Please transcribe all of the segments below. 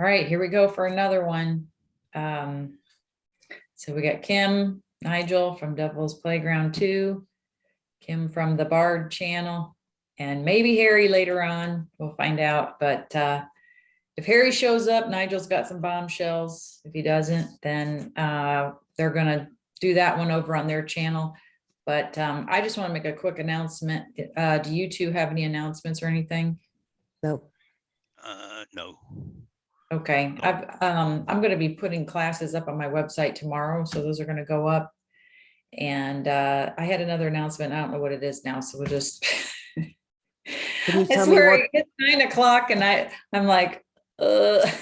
All right, here we go for another one. So we got Kim, Nigel from Devil's Playground 2, Kim from the Bard channel, and maybe Harry later on. We'll find out. But if Harry shows up, Nigel's got some bombshells. If he doesn't, then they're going to do that one over on their channel. But I just want to make a quick announcement. Do you two have any announcements or anything? Nope. No. Okay, I'm going to be putting classes up on my website tomorrow, so those are going to go up. And I had another announcement. I don't know what it is now, so we'll just. Can you I tell me swear what? it's 9 o'clock, and I'm like, What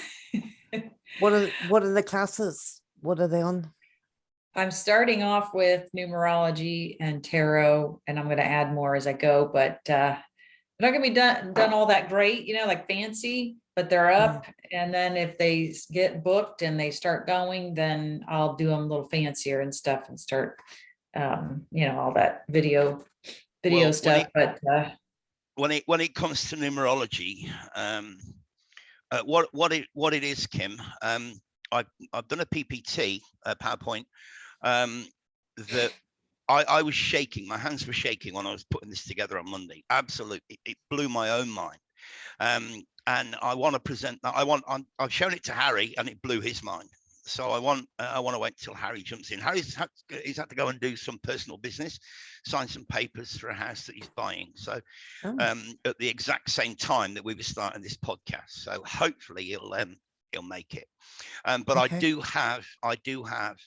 are the classes? What are they on? I'm starting off with numerology and tarot, and I'm going to add more as I go, but they're not going to be done all that great, like fancy, but they're up. And then if they get booked and they start going, then I'll do them a little fancier and stuff and start, all that video stuff. But when it comes to numerology, what it is, Kim, I've done a PPT, PowerPoint, that I was shaking. My hands were shaking when I was putting this together on Monday. Absolutely, it blew my own mind. And I want to present that. I've shown it to Harry, and it blew his mind. So I want to wait till Harry jumps in. He's had to go and do some personal business, sign some papers for a house that he's buying. So at the exact same time that we were starting this podcast. So hopefully he'll make it. But okay. I do have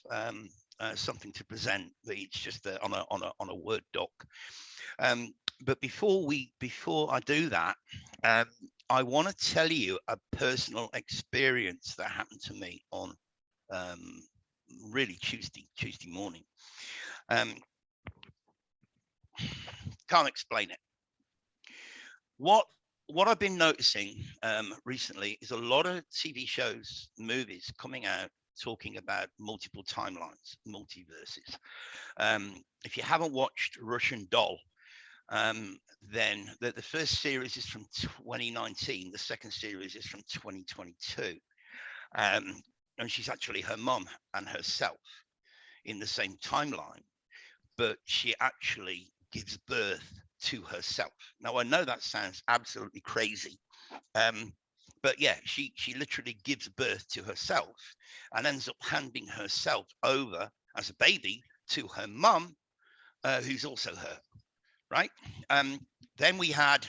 something to present. That it's just on a Word doc. But before I do that, I want to tell you a personal experience that happened to me on really Tuesday morning. Can't explain it. What I've been noticing recently is a lot of TV shows, movies coming out talking about multiple timelines, multiverses. If you haven't watched Russian Doll, then the first series is from 2019. The second series is from 2022. And she's actually her mum and herself in the same timeline, but she actually gives birth to herself. Now, I know that sounds absolutely crazy, but yeah, she literally gives birth to herself and ends up handing herself over as a baby to her mum, who's also her, right? Then we had,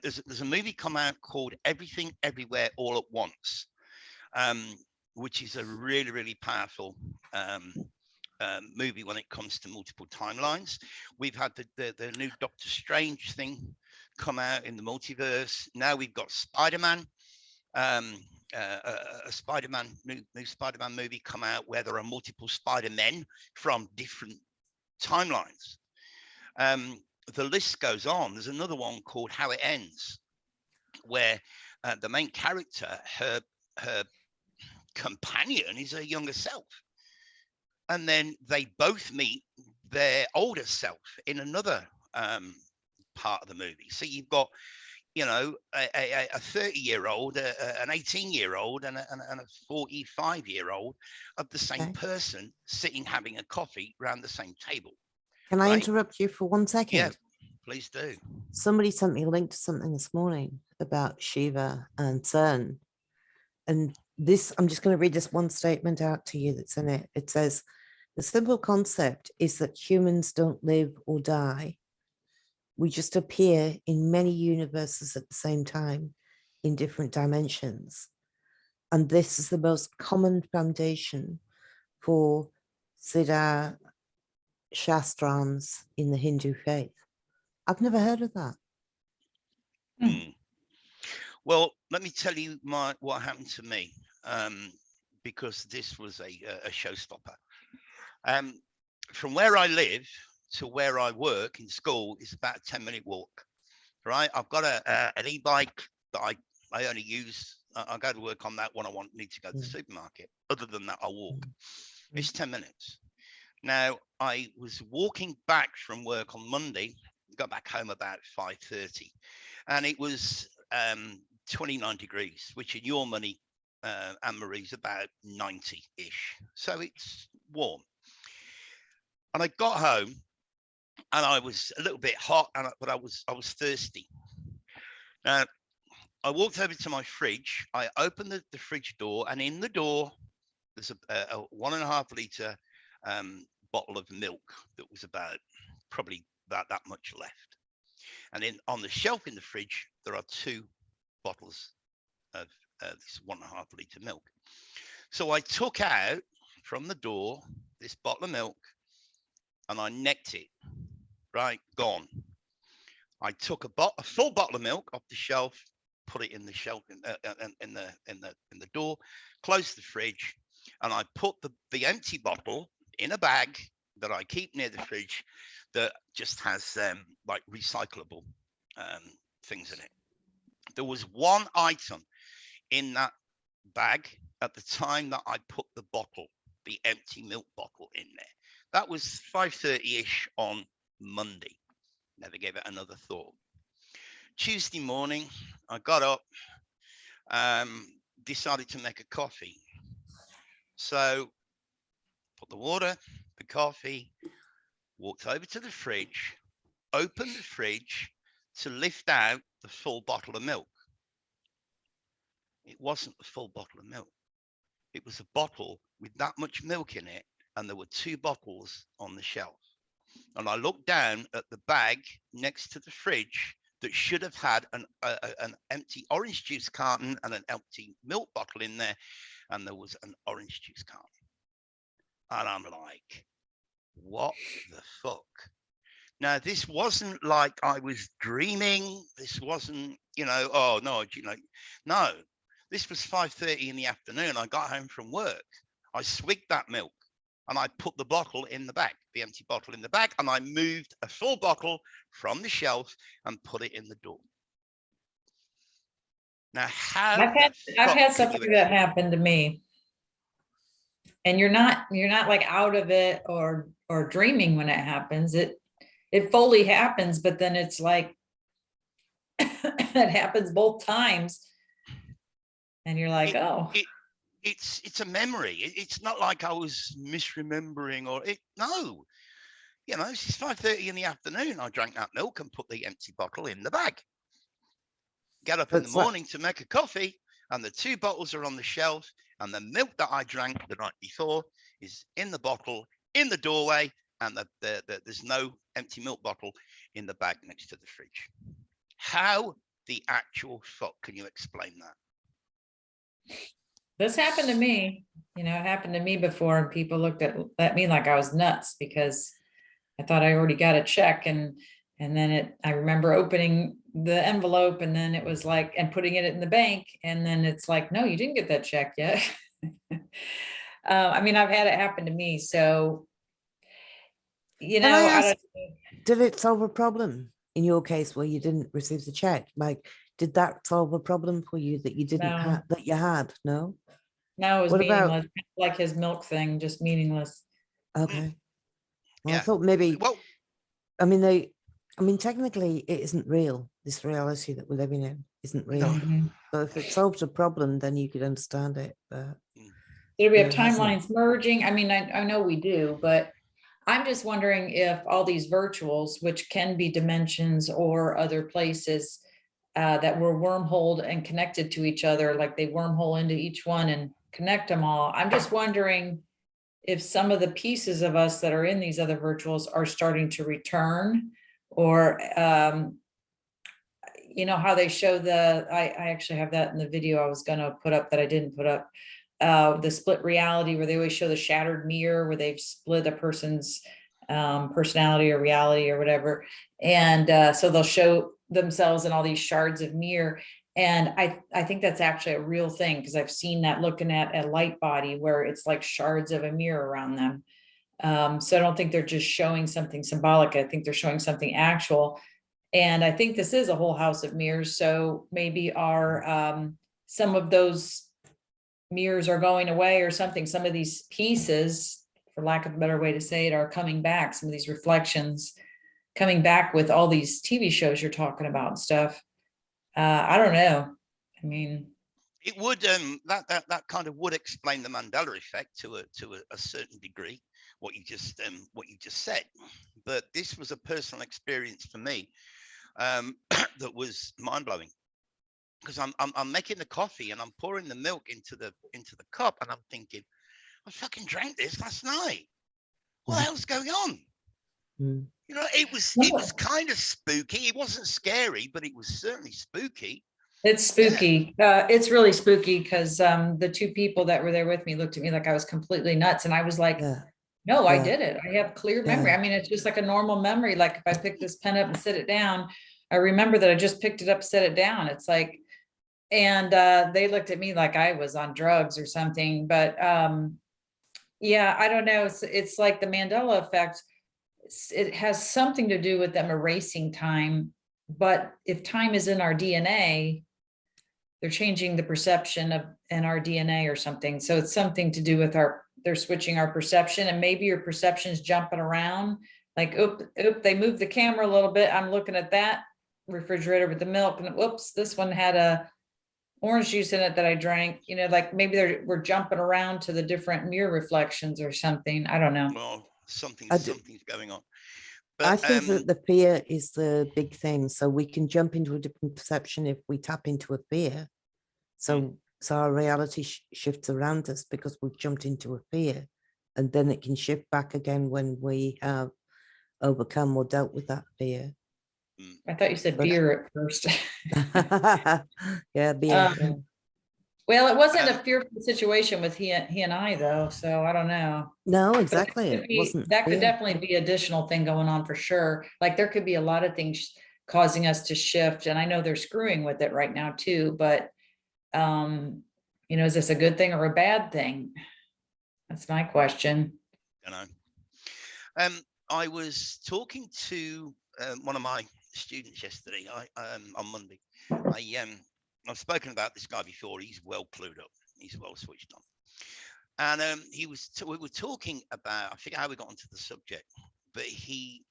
there's a movie come out called Everything Everywhere All at Once, which is a really, really powerful movie when it comes to multiple timelines. We've had the new Doctor Strange thing come out in the multiverse. Now we've got Spider-Man, a Spider-Man, new Spider-Man movie come out where there are multiple Spider-Men from different timelines. The list goes on. There's another one called How It Ends, where the main character, her companion is her younger self, and then they both meet their older self in another part of the movie. So you've got, a 30-year-old, an 18-year-old, and a 45-year-old of the same person sitting having a coffee around the same table. Can I interrupt you for 1 second? Yeah, please do. Somebody sent me a link to something this morning about Shiva and CERN. And this, I'm just going to read this one statement out to you that's in it. It says, the simple concept is that humans don't live or die. We just appear in many universes at the same time in different dimensions. And this is the most common foundation for Siddha Shastrans in the Hindu faith. I've never heard of that. Well, let me tell you what happened to me, because this was a showstopper. From where I live to where I work in school is about a 10-minute walk, right? I've got an e-bike that I only use. I go to work on that when I need to go to the supermarket. Other than that, I walk. It's 10 minutes. Now, I was walking back from work on Monday, got back home about 5:30, and it was 29 degrees, which in your money, Anne-Marie's about 90-ish. So it's warm. And I got home and I was a little bit hot, but I was thirsty. Now, I walked over to my fridge. I opened the fridge door, and in the door, there's a 1.5 litre bottle of milk that was probably about that much left. And on the shelf in the fridge, there are 2 bottles of this 1.5 litre milk. So I took out from the door this bottle of milk, and I necked it. Right, gone. I took a full bottle of milk off the shelf, put it in the shelf in the door, closed the fridge, and I put the empty bottle in a bag that I keep near the fridge that just has like recyclable things in it. There was one item in that bag at the time that I put the empty milk bottle in there. That was 5:30-ish on Monday. Never gave it another thought. Tuesday morning, I got up, decided to make a coffee. So put the water, the coffee, walked over to the fridge, opened the fridge to lift out the full bottle of milk. It wasn't the full bottle of milk. It was a bottle with that much milk in it, and there were 2 bottles on the shelf. And I looked down at the bag next to the fridge that should have had an empty orange juice carton and an empty milk bottle in there, and there was an orange juice carton. And I'm like, what the fuck? Now, this wasn't like I was dreaming. This wasn't, oh no, no. This was 5:30 in the afternoon. I got home from work. I swigged that milk, and I put the bottle in the bag, the empty bottle in the bag, and I moved a full bottle from the shelf and put it in the door. Now, I've had something that happened to me, and you're not like out of it or dreaming when it happens. It fully happens, but then it's like it happens both times, and you're like, it's a memory. It's not like I was misremembering no. It's 5:30 in the afternoon. I drank that milk and put the empty bottle in the bag. Get up in the morning to make a coffee, and the 2 bottles are on the shelf, and the milk that I drank the night before is in the bottle in the doorway, and there's no empty milk bottle in the bag next to the fridge. How the actual fuck can you explain that? This happened to me. It happened to me before, and people looked at me like I was nuts because I thought I already got a check, and then I remember opening the envelope, and then it was like, and putting it in the bank, and then it's like, no, you didn't get that check yet. I mean, I've had it happen to me, so Can I ask, did it solve a problem in your case where you didn't receive the check? Like, did that solve a problem for you that you didn't have, that you had? No? No, it was What meaningless. Like his milk thing, just meaningless. Okay. Well, Yeah. I thought maybe, Well, I mean, technically it isn't real. This reality that we're living in isn't real. No. So if it solves a problem, then you could understand it. But Do we have it hasn't. timelines merging? I mean, I know we do, but I'm just wondering if all these virtuals, which can be dimensions or other places that were wormholed and connected to each other, like they wormhole into each one and connect them all. I'm just wondering if some of the pieces of us that are in these other virtuals are starting to return, or how they show I actually have that in the video I was going to put up that I didn't put up, the split reality, where they always show the shattered mirror where they've split a person's personality or reality or whatever, and so they'll show themselves in all these shards of mirror. And I think that's actually a real thing, because I've seen that looking at a light body where it's like shards of a mirror around them. So I don't think they're just showing something symbolic. I think they're showing something actual. And I think this is a whole house of mirrors. So maybe some of those mirrors are going away or something. Some of these pieces, for lack of a better way to say it, are coming back. Some of these reflections coming back with all these TV shows you're talking about and stuff. I don't know. I mean, It would that kind of would explain the Mandela effect to a certain degree, what you just said. But this was a personal experience for me, that was mind blowing, because I'm making the coffee and I'm pouring the milk into the cup, and I'm thinking, I fucking drank this last night. What the hell's going on? Mm. You know, it was kind of spooky. It wasn't scary, but it was certainly spooky. it's spooky. It's really spooky because the two people that were there with me looked at me like I was completely nuts. And I was like, Yeah. no, I Yeah. did it. I have clear memory. Yeah. I mean, it's just like a normal memory. Like if I pick this pen up and sit it down, I remember that I just picked it up, set it down. It's like, and they looked at me like I was on drugs or something. But yeah, I don't know. It's like the Mandela effect. It has something to do with them erasing time. But if time is in our DNA, they're changing the perception of in our DNA or something. So it's something to do with they're switching our perception, and maybe your perception's jumping around. Like, they moved the camera a little bit. I'm looking at that refrigerator with the milk, and whoops, this one had a orange juice in it that I drank. You know, like maybe we're jumping around to the different mirror reflections or something. I don't know. Well, I something's going on. I But think that the fear is the big thing. So we can jump into a different perception if we tap into a fear. So our reality shifts around us because we've jumped into a fear, and then it can shift back again when we have overcome or dealt with that fear. I thought you said But- beer at first. Yeah, beer. Yeah. Well, it wasn't a fearful situation with he and I though, so I don't know. No, But exactly. It wasn't. that could fear. definitely be additional thing going on for sure. Like there could be a lot of things causing us to shift, and I know they're screwing with it right now too, but you know, is this a good thing or a bad thing? That's my question. you know, I was talking to one of my students yesterday. On Monday. I've spoken about this guy before. He's well clued up. He's well switched on. And we were talking about, I forget how we got onto the subject, but he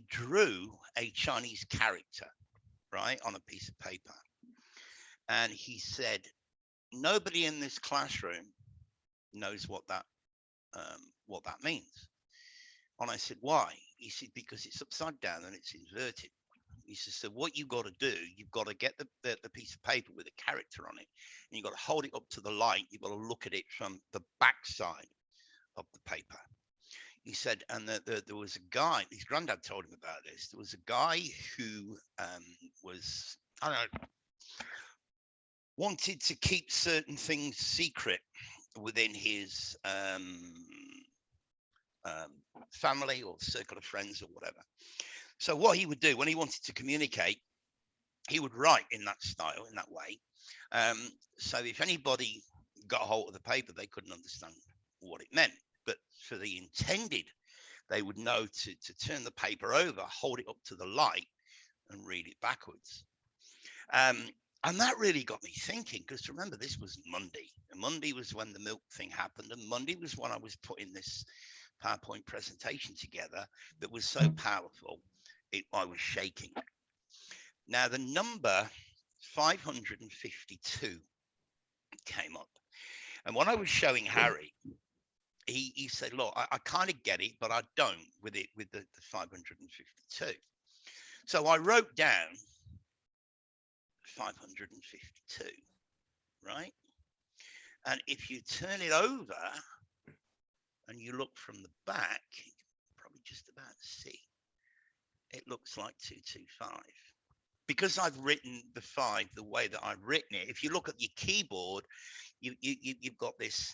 drew a Chinese character, right, on a piece of paper. And he said, nobody in this classroom knows what that means. And I said, why? He said, because it's upside down and it's inverted. He says, so what you got to do, you've got to get the piece of paper with a character on it, and you've got to hold it up to the light. You've got to look at it from the back side of the paper. He said, and there was a guy, his granddad told him about this. There was a guy who was, I don't know, wanted to keep certain things secret within his family or circle of friends or whatever. So what he would do when he wanted to communicate, he would write in that style, in that way. So if anybody got a hold of the paper, they couldn't understand what it meant. But for the intended, they would know to turn the paper over, hold it up to the light, and read it backwards. And that really got me thinking, because remember, this was Monday. And Monday was when the milk thing happened. And Monday was when I was putting this PowerPoint presentation together that was so powerful, I was shaking. Now, the number 552 came up. And when I was showing Harry, he said, look, I kind of get it, but I don't with the 552. So I wrote down 552, right? And if you turn it over and you look from the back, you can probably just about see, it looks like 225. Because I've written the 5 the way that I've written it, if you look at your keyboard, you've got this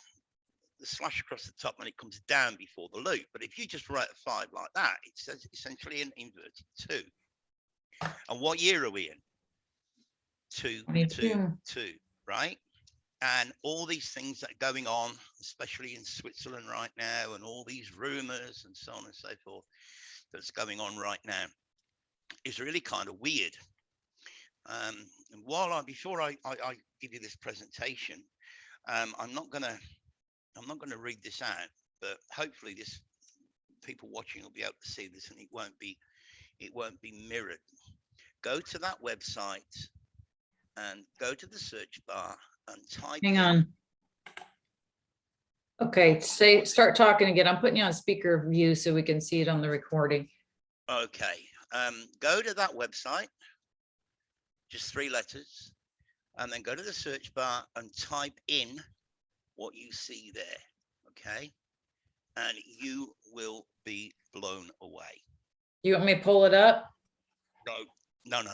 the slash across the top and it comes down before the loop. But if you just write a 5 like that, it says essentially an inverted 2. And what year are we in? 222, right? And all these things that are going on, especially in Switzerland right now, and all these rumors and so on and so forth that's going on right now is really kind of weird. And before I give you this presentation, I'm not gonna read this out, but hopefully this people watching will be able to see this, and it won't be mirrored. Go to that website and go to the search bar and type Hang in. on. Okay, start talking again. I'm putting you on speaker view so we can see it on the recording. Okay, go to that website, just 3 letters, and then go to the search bar and type in what you see there, okay? And you will be blown away. You want me to pull it up? No.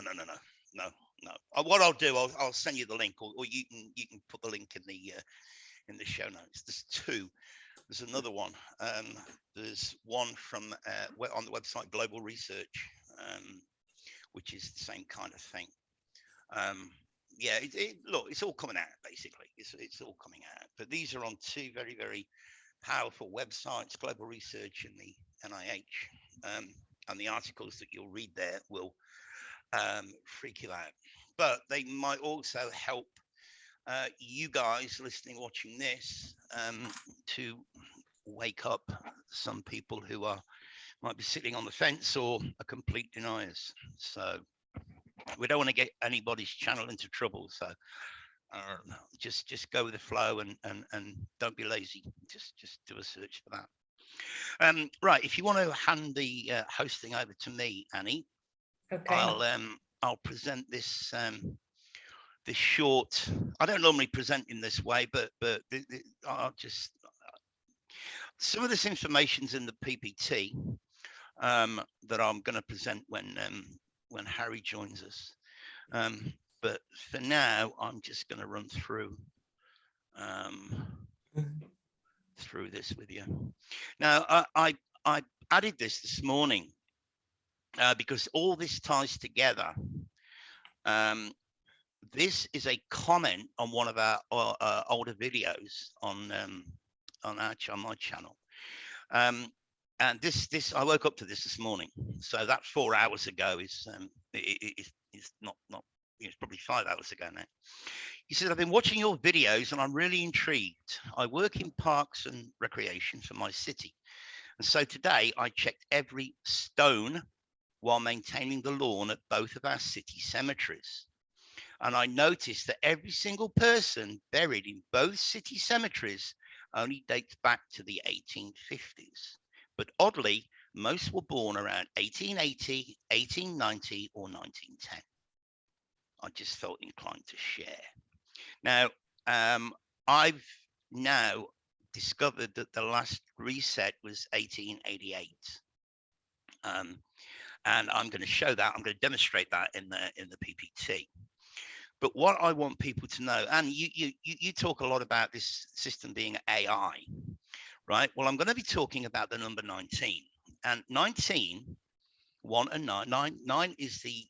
What I'll do, I'll send you the link, or you can put the link in the show notes. There's 2. There's another one. There's one from on the website Global Research, which is the same kind of thing. Yeah, look, it's all coming out basically. It's all coming out. But these are on 2 very, very powerful websites, Global Research and the NIH. And the articles that you'll read there will freak you out. But they might also help you guys listening, watching this, to wake up some people who might be sitting on the fence or are complete deniers. So we don't want to get anybody's channel into trouble. So just go with the flow and don't be lazy. Just do a search for that. Right. If you want to hand the hosting over to me, Annie, Okay. I'll present this this short. I don't normally present in this way, but I'll just some of this information's in the PPT that I'm going to present when Harry joins us. But for now, I'm just going to run through through this with you. Now, I added this morning because all this ties together. This is a comment on one of our older videos on my channel. And this I woke up to this morning, so that 4 hours ago is not it's probably 5 hours ago now. He said, I've been watching your videos and I'm really intrigued. I work in parks and recreation for my city. And so today I checked every stone while maintaining the lawn at both of our city cemeteries. And I noticed that every single person buried in both city cemeteries only dates back to the 1850s. But oddly, most were born around 1880, 1890, or 1910. I just felt inclined to share. Now, I've now discovered that the last reset was 1888. And I'm going to show that. I'm going to demonstrate that in the PPT. But what I want people to know, and you talk a lot about this system being AI, right? Well, I'm going to be talking about the number 19. And 19, 1 and 9, 9 is the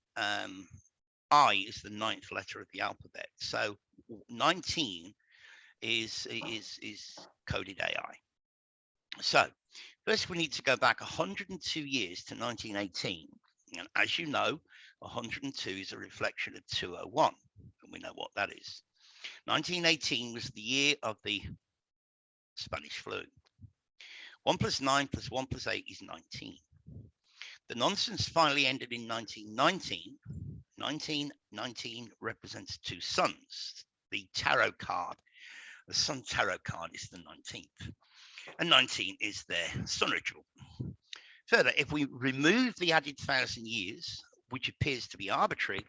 I is the 9th letter of the alphabet. So 19 is coded AI. So first we need to go back 102 years to 1918. And as you know, 102 is a reflection of 201. And we know what that is. 1918 was the year of the Spanish flu. 1 plus 9 plus 1 plus 8 is 19. The nonsense finally ended in 1919. 1919 represents 2 suns. The tarot card, the sun tarot card is the 19th. And 19 is their sun ritual. Further, if we remove the added 1,000 years, which appears to be arbitrary,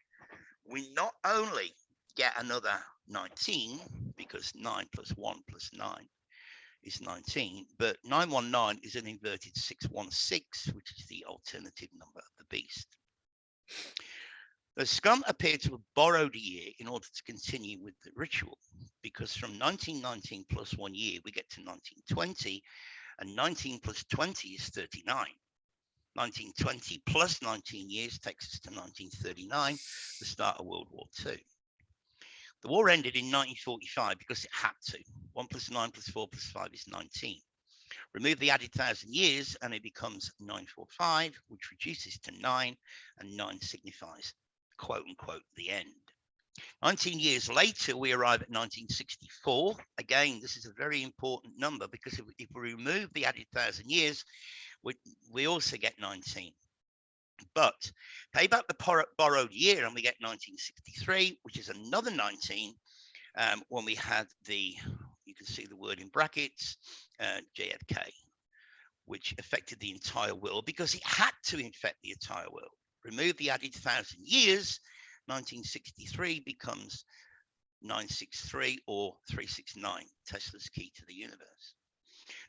we not only get another 19, because 9 plus 1 plus 9 is 19, but 919 is an inverted 616, which is the alternative number of the beast. The scum appear to have borrowed a year in order to continue with the ritual, because from 1919 plus 1 year, we get to 1920, and 19 plus 20 is 39. 1920 plus 19 years takes us to 1939, the start of World War II. The war ended in 1945 because it had to. 1 plus 9 plus 4 plus 5 is 19. Remove the added 1,000 years and it becomes 945, which reduces to 9, and 9 signifies, quote unquote, the end. 19 years later, we arrive at 1964. Again, this is a very important number because if we remove the added 1,000 years, we also get 19. But pay back the borrowed year and we get 1963, which is another 19 when we had the, you can see the word in brackets, JFK, which affected the entire world because it had to infect the entire world. Remove the added 1,000 years, 1963 becomes 963 or 369, Tesla's key to the universe.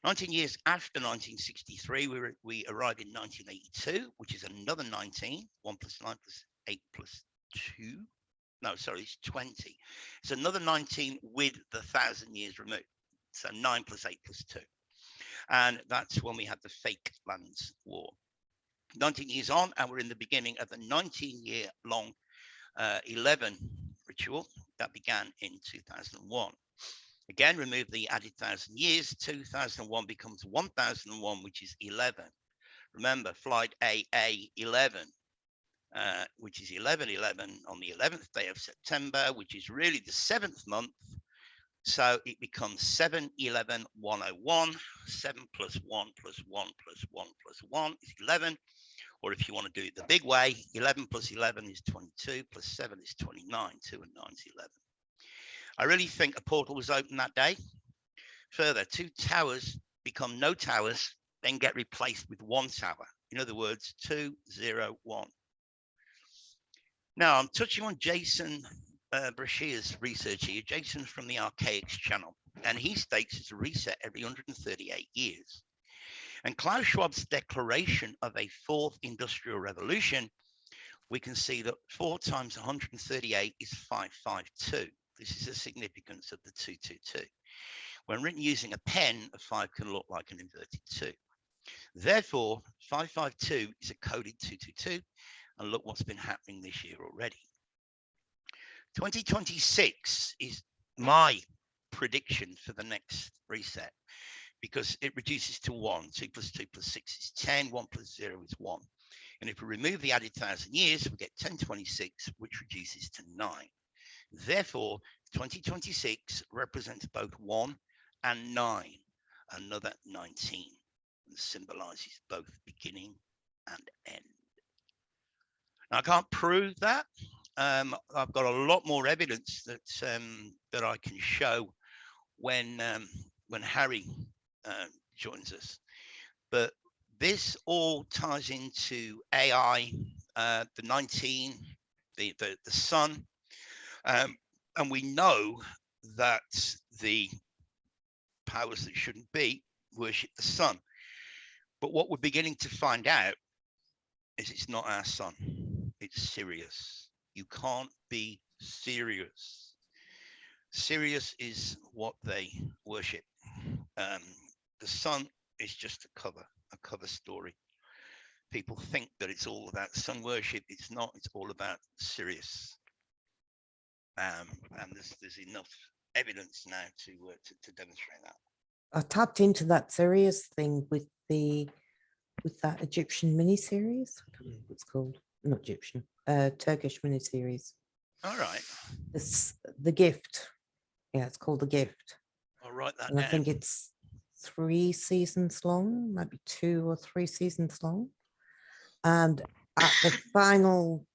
19 years after 1963, we arrived in 1982, which is another 19, 1 plus 9 plus 8 plus 2. No, sorry, it's 20. It's another 19 with the 1,000 years removed. So 9 plus 8 plus 2. And that's when we had the fake lands war. 19 years on, and we're in the beginning of the 19-year-long 11 ritual that began in 2001. Again, remove the added 1,000 years. 2001 becomes 1001, which is 11. Remember, flight AA 11, which is 1111 on the 11th day of September, which is really the 7th month. So it becomes 7-11-101. 7 plus 1 plus 1 plus 1 plus 1 is 11. Or if you want to do it the big way, 11 plus 11 is 22, plus 7 is 29. 2 and 9 is 11. I really think a portal was opened that day. Further, 2 towers become no towers, then get replaced with 1 tower. In other words, 2, 0, 1. Now, I'm touching on Jason Brashear's research here. Jason's from the Archaics channel, and he states it's a reset every 138 years. And Klaus Schwab's declaration of a 4th industrial revolution, we can see that 4 times 138 is 552. This is the significance of the 222. When written using a pen, a 5 can look like an inverted 2. Therefore, 552 is a coded 222, and look what's been happening this year already. 2026 is my prediction for the next reset, because it reduces to 1. 2 plus 2 plus 6 is 10. 1 plus 0 is 1. And if we remove the added 1,000 years, we get 1026, which reduces to 9. Therefore, 2026 represents both 1 and 9, another 19, and symbolizes both beginning and end. Now, I can't prove that. I've got a lot more evidence that that I can show when Harry joins us. But this all ties into AI, the 19, the sun. And we know that the powers that shouldn't be worship the sun. But what we're beginning to find out is it's not our sun, it's Sirius. You can't be Sirius. Sirius is what they worship. The sun is just a cover story. People think that it's all about sun worship. It's not. It's all about Sirius. And there's enough evidence now to demonstrate that. I tapped into that Sirius thing with that Egyptian miniseries. I can't remember what it's called. Not Egyptian, Turkish miniseries. All right. It's The Gift. Yeah, it's called The Gift. I'll write that And down. I think it's 3 seasons long, maybe 2 or 3 seasons long. And at the final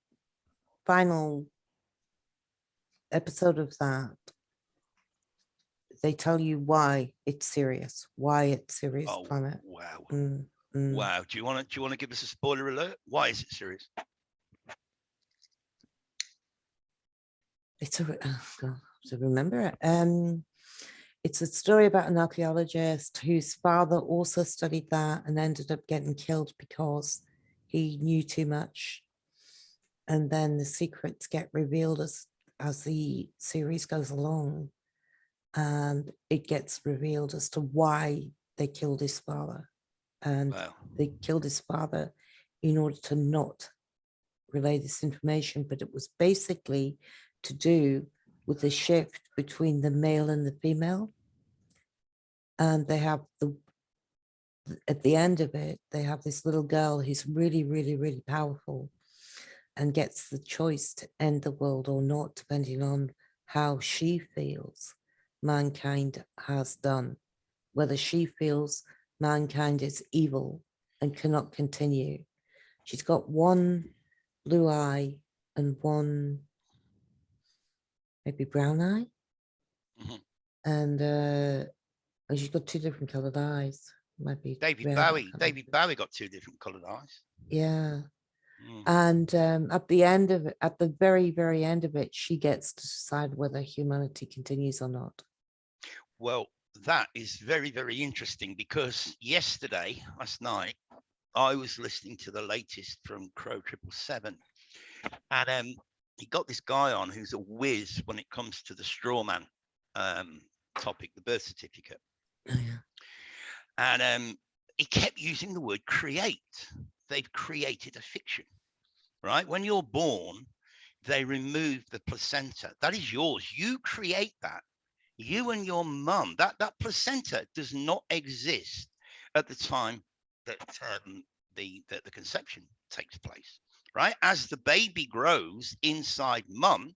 episode of that, they tell you why it's Sirius planet. Wow. Mm. Wow. Do you want to give us a spoiler alert? Why is it Sirius? It's to remember it. It's a story about an archaeologist whose father also studied that and ended up getting killed because he knew too much. And then the secrets get revealed as the series goes along. And it gets revealed as to why they killed his father. And they killed his father in order to not relay this information, but it was basically to do with the shift between the male and the female. And they have at the end of it, they have this little girl who's really, really, really powerful and gets the choice to end the world or not, depending on how she feels mankind has done, whether she feels mankind is evil and cannot continue, She's got one blue eye and one maybe brown eye. Mhm. And she's got two different colored eyes. Might be red colour. David Bowie got two different colored eyes. Yeah. Mm. And at the end of it, at the very, very end of it, she gets to decide whether humanity continues or not. Well, that is very, very interesting because last night, I was listening to the latest from Crow 777, and he got this guy on who's a whiz when it comes to the straw man topic, the birth certificate. Oh, yeah. And he kept using the word create. They've created a fiction, right? When you're born, they remove the placenta. That is yours. You create that. You and your mum. That placenta does not exist at the time that the conception takes place, right? As the baby grows inside mum,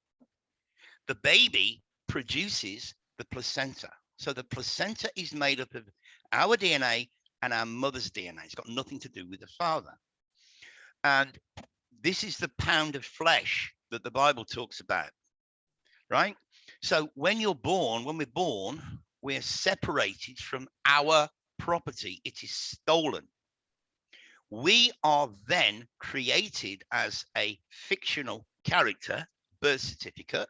the baby produces the placenta. So the placenta is made up of our DNA and our mother's DNA. It's got nothing to do with the father. And this is the pound of flesh that the Bible talks about, right? So when we're born, we're separated from our property. It is stolen. We are then created as a fictional character, birth certificate.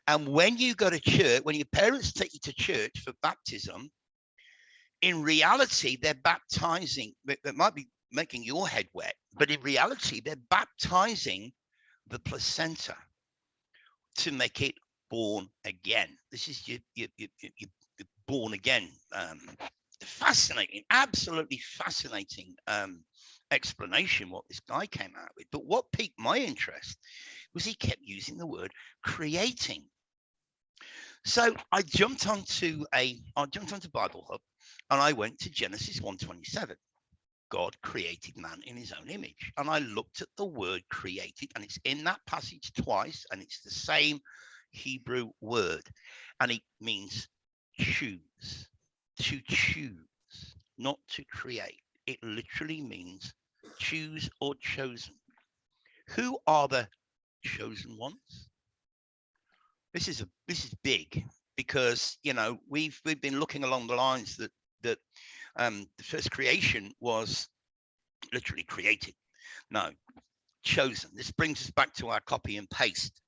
And when you go to church, when your parents take you to church for baptism, in reality, they're baptizing, that might be making your head wet, but in reality, they're baptizing the placenta to make it born again. This is your born again. Fascinating, absolutely fascinating explanation what this guy came out with. But what piqued my interest was he kept using the word creating. So I jumped onto Bible Hub and I went to Genesis 1:27. God created man in his own image. And I looked at the word created, and it's in that passage twice, and it's the same Hebrew word. And it means choose, to choose, not to create. It literally means choose or chosen. Who are the chosen ones? This is big because we've been looking along the lines that the first creation was literally created. No, chosen. This brings us back to our copy and paste.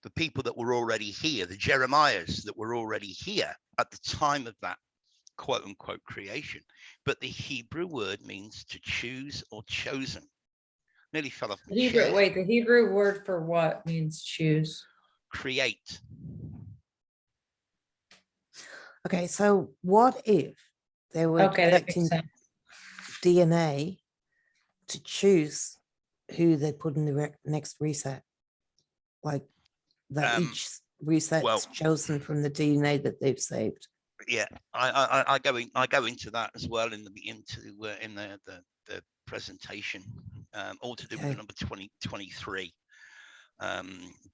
The people that were already here, the Jeremiahs that were already here at the time of that quote unquote creation. But the Hebrew word means to choose or chosen. Nearly fell off my chair. Wait, the Hebrew word for what means choose? Create. Okay, so what if they were collecting DNA to choose who they put in the next reset? Like that each reset's chosen from the DNA that they've saved. Yeah, I go into that as well in the presentation, all to do with the number 23.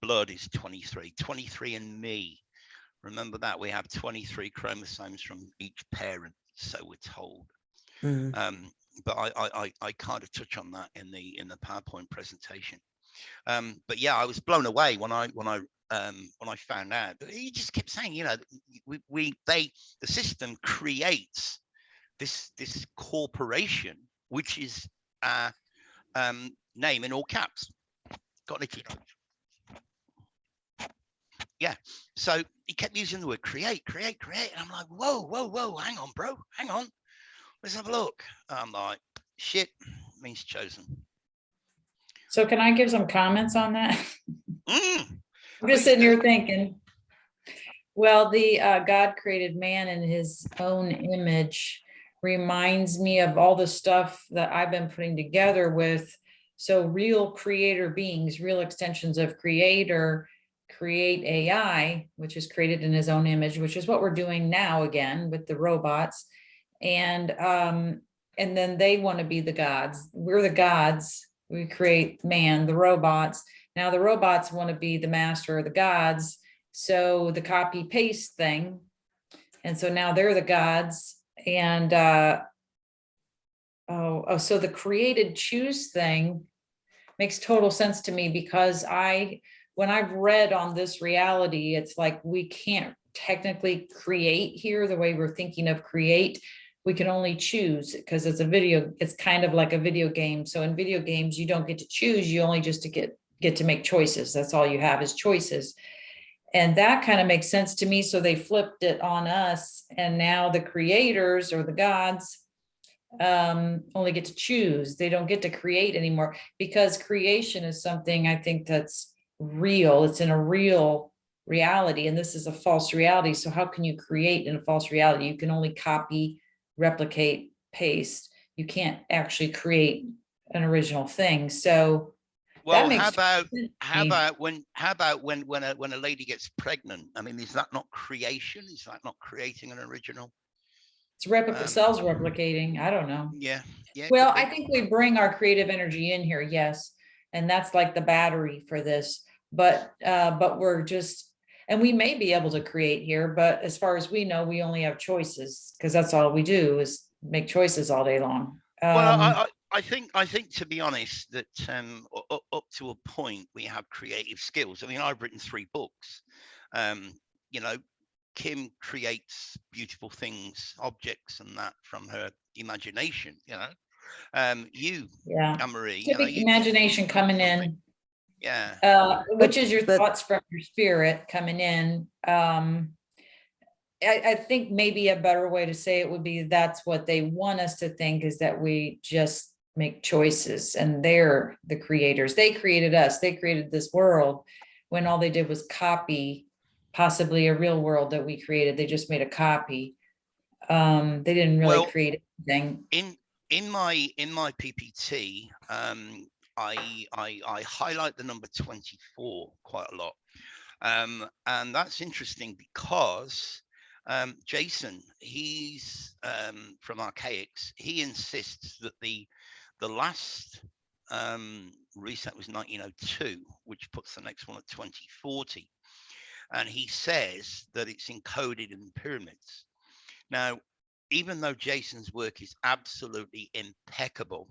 Blood is 23 and me. Remember that we have 23 chromosomes from each parent, so we're told. But I kind of touch on that in the PowerPoint presentation. But yeah, I was blown away when I found out. But he just kept saying, the system creates this corporation, which is our name in all caps. Got any keynotes? Yeah. So he kept using the word create. And I'm like, whoa, hang on, bro, hang on. Let's have a look. I'm like, shit means chosen. So can I give some comments on that? I'm just sitting here thinking, well, the God created man in his own image reminds me of all the stuff that I've been putting together with. So real creator beings, real extensions of creator, create AI, which is created in his own image, which is what we're doing now again with the robots. And then they want to be the gods. We're the gods. We create man, the robots. Now the robots want to be the master of the gods. So the copy paste thing. And so now they're the gods. And So the created choose thing makes total sense to me, because when I've read on this reality, it's like we can't technically create here the way we're thinking of create. We can only choose, because it's kind of like a video game. So in video games, you don't get to choose, you only just to get to make choices. That's all you have is choices. And that kind of makes sense to me. So they flipped it on us, and now the creators or the gods only get to choose. They don't get to create anymore, because creation is something I think that's real. It's in a real reality, and this is a false reality. So how can you create in a false reality? You can only copy, replicate, paste. You can't actually create an original thing. So that Well, makes how about sense to me. when a lady gets pregnant? I mean, is that not creation? Is that not creating an original? It's cells replicating. I don't know. Yeah, yeah, it Well, could I be. think we bring our creative energy in here, yes. And that's like the battery for this. But we're just, and we may be able to create here, but as far as we know, we only have choices, because that's all we do is make choices all day long. Well, I think to be honest, that up to a point we have creative skills. I mean, I've written 3 books. You know, Kim creates beautiful things, objects, and that from her imagination. You, Yeah. Anne-Marie, Civic you imagination wrote coming something. in, Yeah. which is your but thoughts from your spirit coming in. I think maybe a better way to say it would be, that's what they want us to think, is that we just make choices and they're the creators. They created us. They created this world, when all they did was copy possibly a real world that we created. They just made a copy. They didn't really Well, create anything. in my PPT, I highlight the number 24 quite a lot. And that's interesting because Jason, he's from Archaics. He insists that the last reset was 1902, which puts the next one at 2040. And he says that it's encoded in the pyramids. Now, even though Jason's work is absolutely impeccable,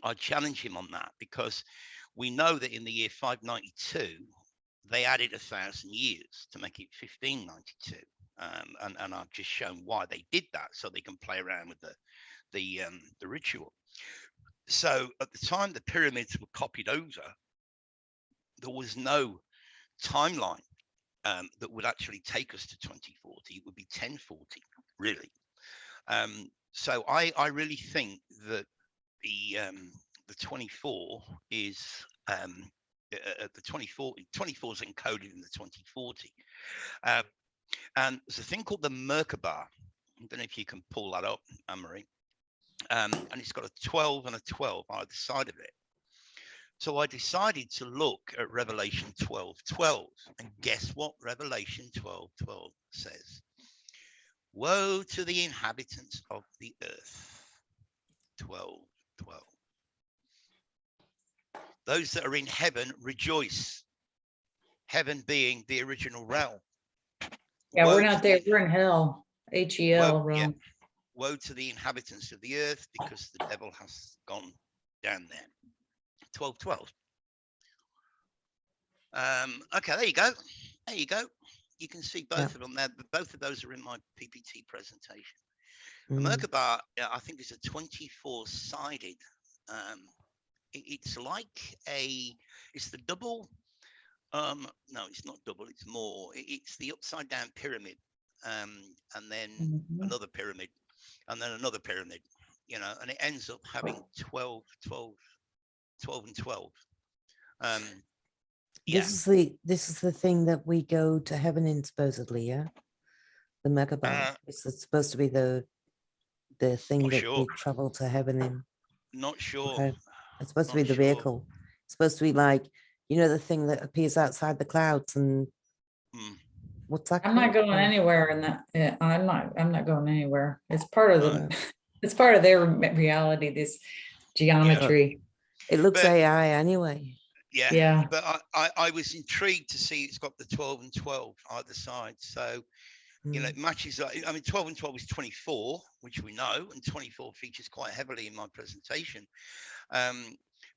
I challenge him on that, because we know that in the year 592, they added 1,000 years to make it 1592. And I've just shown why they did that, so they can play around with the ritual. So at the time the pyramids were copied over, there was no timeline that would actually take us to 2040. It would be 1040, really. So I really think that the 24 is the 24 is encoded in the 2040. And there's a thing called the Merkaba. I don't know if you can pull that up, Anne-Marie. And it's got a 12 and a 12 either side of it. So I decided to look at Revelation 12:12, and guess what Revelation 12:12 says? Woe to the inhabitants of the earth. 12:12. Those that are in heaven rejoice. Heaven being the original realm. Yeah, Woe we're not to there. the, We're in hell. HEL yeah, realm. woe to the inhabitants of the earth, because the devil has gone down there. 12:12. Okay, there you go. There you go. You can see both of them there. Both of those are in my PPT presentation. The Merkaba, I think, is a 24-sided. It's like it's the double. No, it's not double. It's more. It's the upside down pyramid, and then another pyramid, and then another pyramid. And it ends up having 12, 12, 12, and 12. Yeah. This is the thing that we go to heaven in, supposedly, yeah. The Merkaba. It's supposed to be the thing that we travel to heaven in. Not sure. Okay. It's supposed to be the vehicle. It's supposed to be like, the thing that appears outside the clouds, and what's that? I'm not going anywhere in that. Yeah, I'm not going anywhere. It's part of the it's part of their reality, this geometry. It looks AI anyway. Yeah. But I was intrigued to see it's got the 12 and 12 either side. So You know, it matches. I mean, 12 and 12 is 24, which we know, and 24 features quite heavily in my presentation.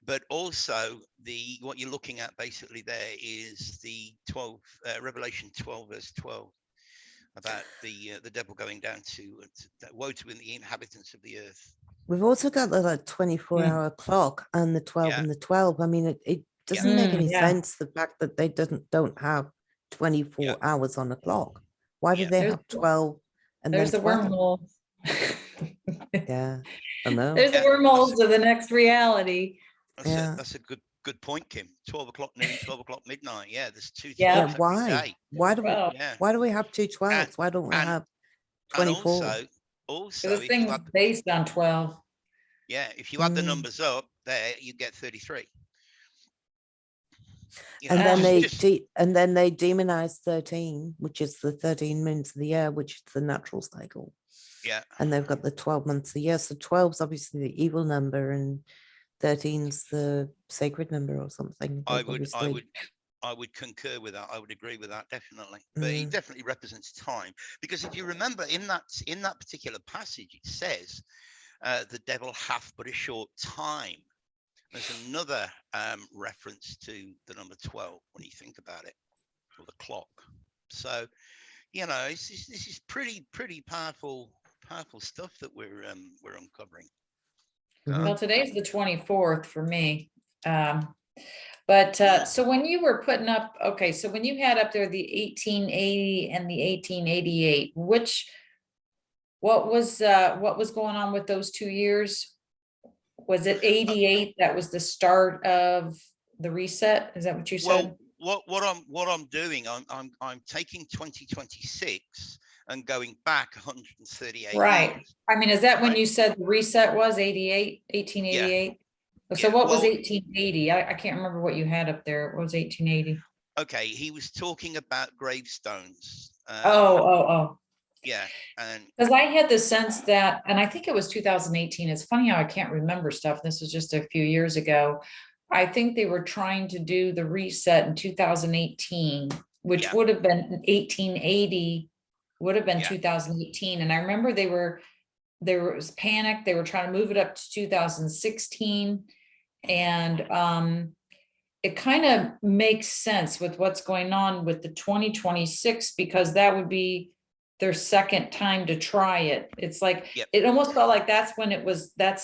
But also what you're looking at basically there is the 12, Revelation 12 verse 12, about the devil going down to woe to the inhabitants of the earth. We've also got the like 24-hour clock and the 12 Yeah. and the 12. I mean, it doesn't make any yeah. sense, the fact that they don't have 24 hours on the clock. Why do they There's- have 12 and There's the then 12? wormhole. Yeah, I know. There's the Yeah, wormholes to the next reality. That's a good point, Kim. 12 o'clock noon, 12 o'clock midnight. Yeah, there's two 12s Yeah. every Why? day. Well, Yeah. Why do we have two 12s? Why don't we and have and 24? also this if you thing's add based on 12. if you add the numbers up there, you get 33. You know, And then just they demonize 13, which is the 13 minutes of the year, which is the natural cycle. yeah. And they've got the 12 months of the year. So 12 is obviously the evil number and 13's the sacred number or something. I would concur with that. I would agree with that, definitely. But it definitely represents time, because if you remember in that particular passage, it says the devil hath but a short time. There's another reference to the number 12 when you think about it, or the clock. So, you know, this is pretty powerful stuff that we're uncovering. Well, today's the 24th for me. But so when you were putting up, okay, so when you had up there the 1880 and the 1888, what was going on with those 2 years? Was it 88 that was the start of the reset? Is that what you said? Well, what I'm doing, I'm taking 2026 and going back 138 Right. years. I mean, is that when Right. you said the reset was 1888? So Yeah, what was well- 1880? I can't remember what you had up there. What was 1880? Okay, he was talking about gravestones. Oh. Yeah, and Because I had the sense that, and I think it was 2018. It's funny how I can't remember stuff. This was just a few years ago. I think they were trying to do the reset in 2018, which Yeah. would have been 1880, would have been Yeah. 2018. And I remember there was panic. They were trying to move it up to 2016. And it kind of makes sense with what's going on with the 2026, because that would be their second time to try it. It's like, Yep. it almost felt like that's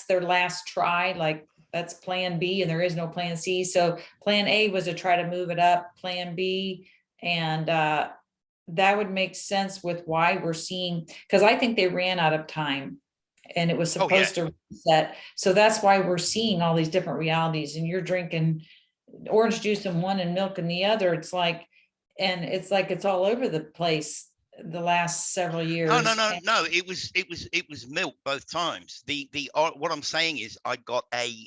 their last try, like that's plan B and there is no plan C. So plan A was to try to move it up, plan B. And that would make sense with why we're seeing, because I think they ran out of time and it was supposed to reset. So that's why we're seeing all these different realities, and you're drinking orange juice in one and milk in the other. It's like it's all over the place the last several years. No. It was milk both times. What I'm saying is I got a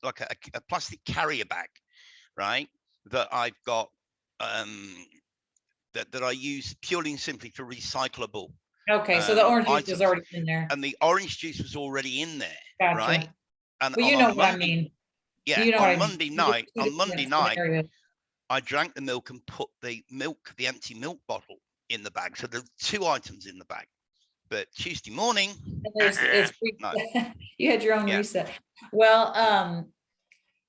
like a plastic carrier bag, right? That I've got that I use purely and simply for recyclable. Okay, so the orange juice items. was already in there. And the orange juice was already in there, Gotcha. right? And well, you know what I mean. Yeah, you know on Monday night, scenarios. I drank the milk and put the empty milk bottle in the bag. So there are 2 items in the bag. But Tuesday morning, no. You had your own reset. Well,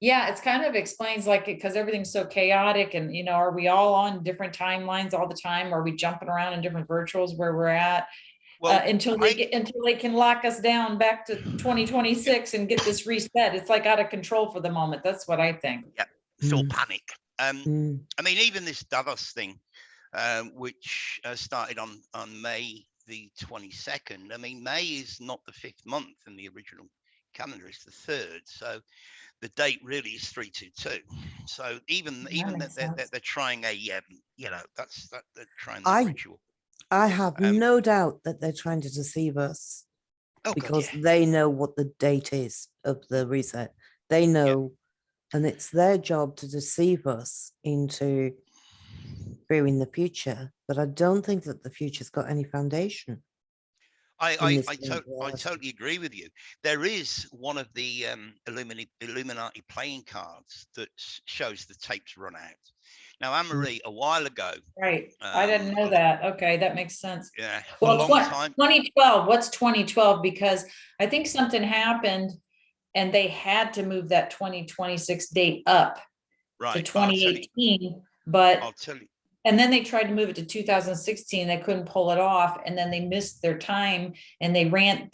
yeah, it's kind of explains like it, because everything's so chaotic, and are we all on different timelines all the time? Are we jumping around in different virtuals where we're at? Well, until they can lock us down back to 2026 and get this reset. It's like out of control for the moment. That's what I think. Yeah, it's all panic. I mean, even this Davos thing, which started on May the 22nd. I mean, May is not the 5th month in the original calendar; it's the 3rd. So the date really is 322. So even that they're trying a they're trying that ritual. I have no doubt that they're trying to deceive us, because they know what the date is of the reset. They know, and it's their job to deceive us into viewing the future. But I don't think that the future's got any foundation. in this I reality. totally agree with you. There is one of the Illuminati playing cards that shows the tapes run out. Now, Anne-Marie, a while ago, Right. I didn't know that. Okay, that makes sense. yeah, a Well, long time. 2012, what's 2012? Because I think something happened and they had to move that 2026 date up to Right, I'll tell you. 2018, but I'll tell you. and then they tried to move it to 2016. They couldn't pull it off, and then they missed their time, and their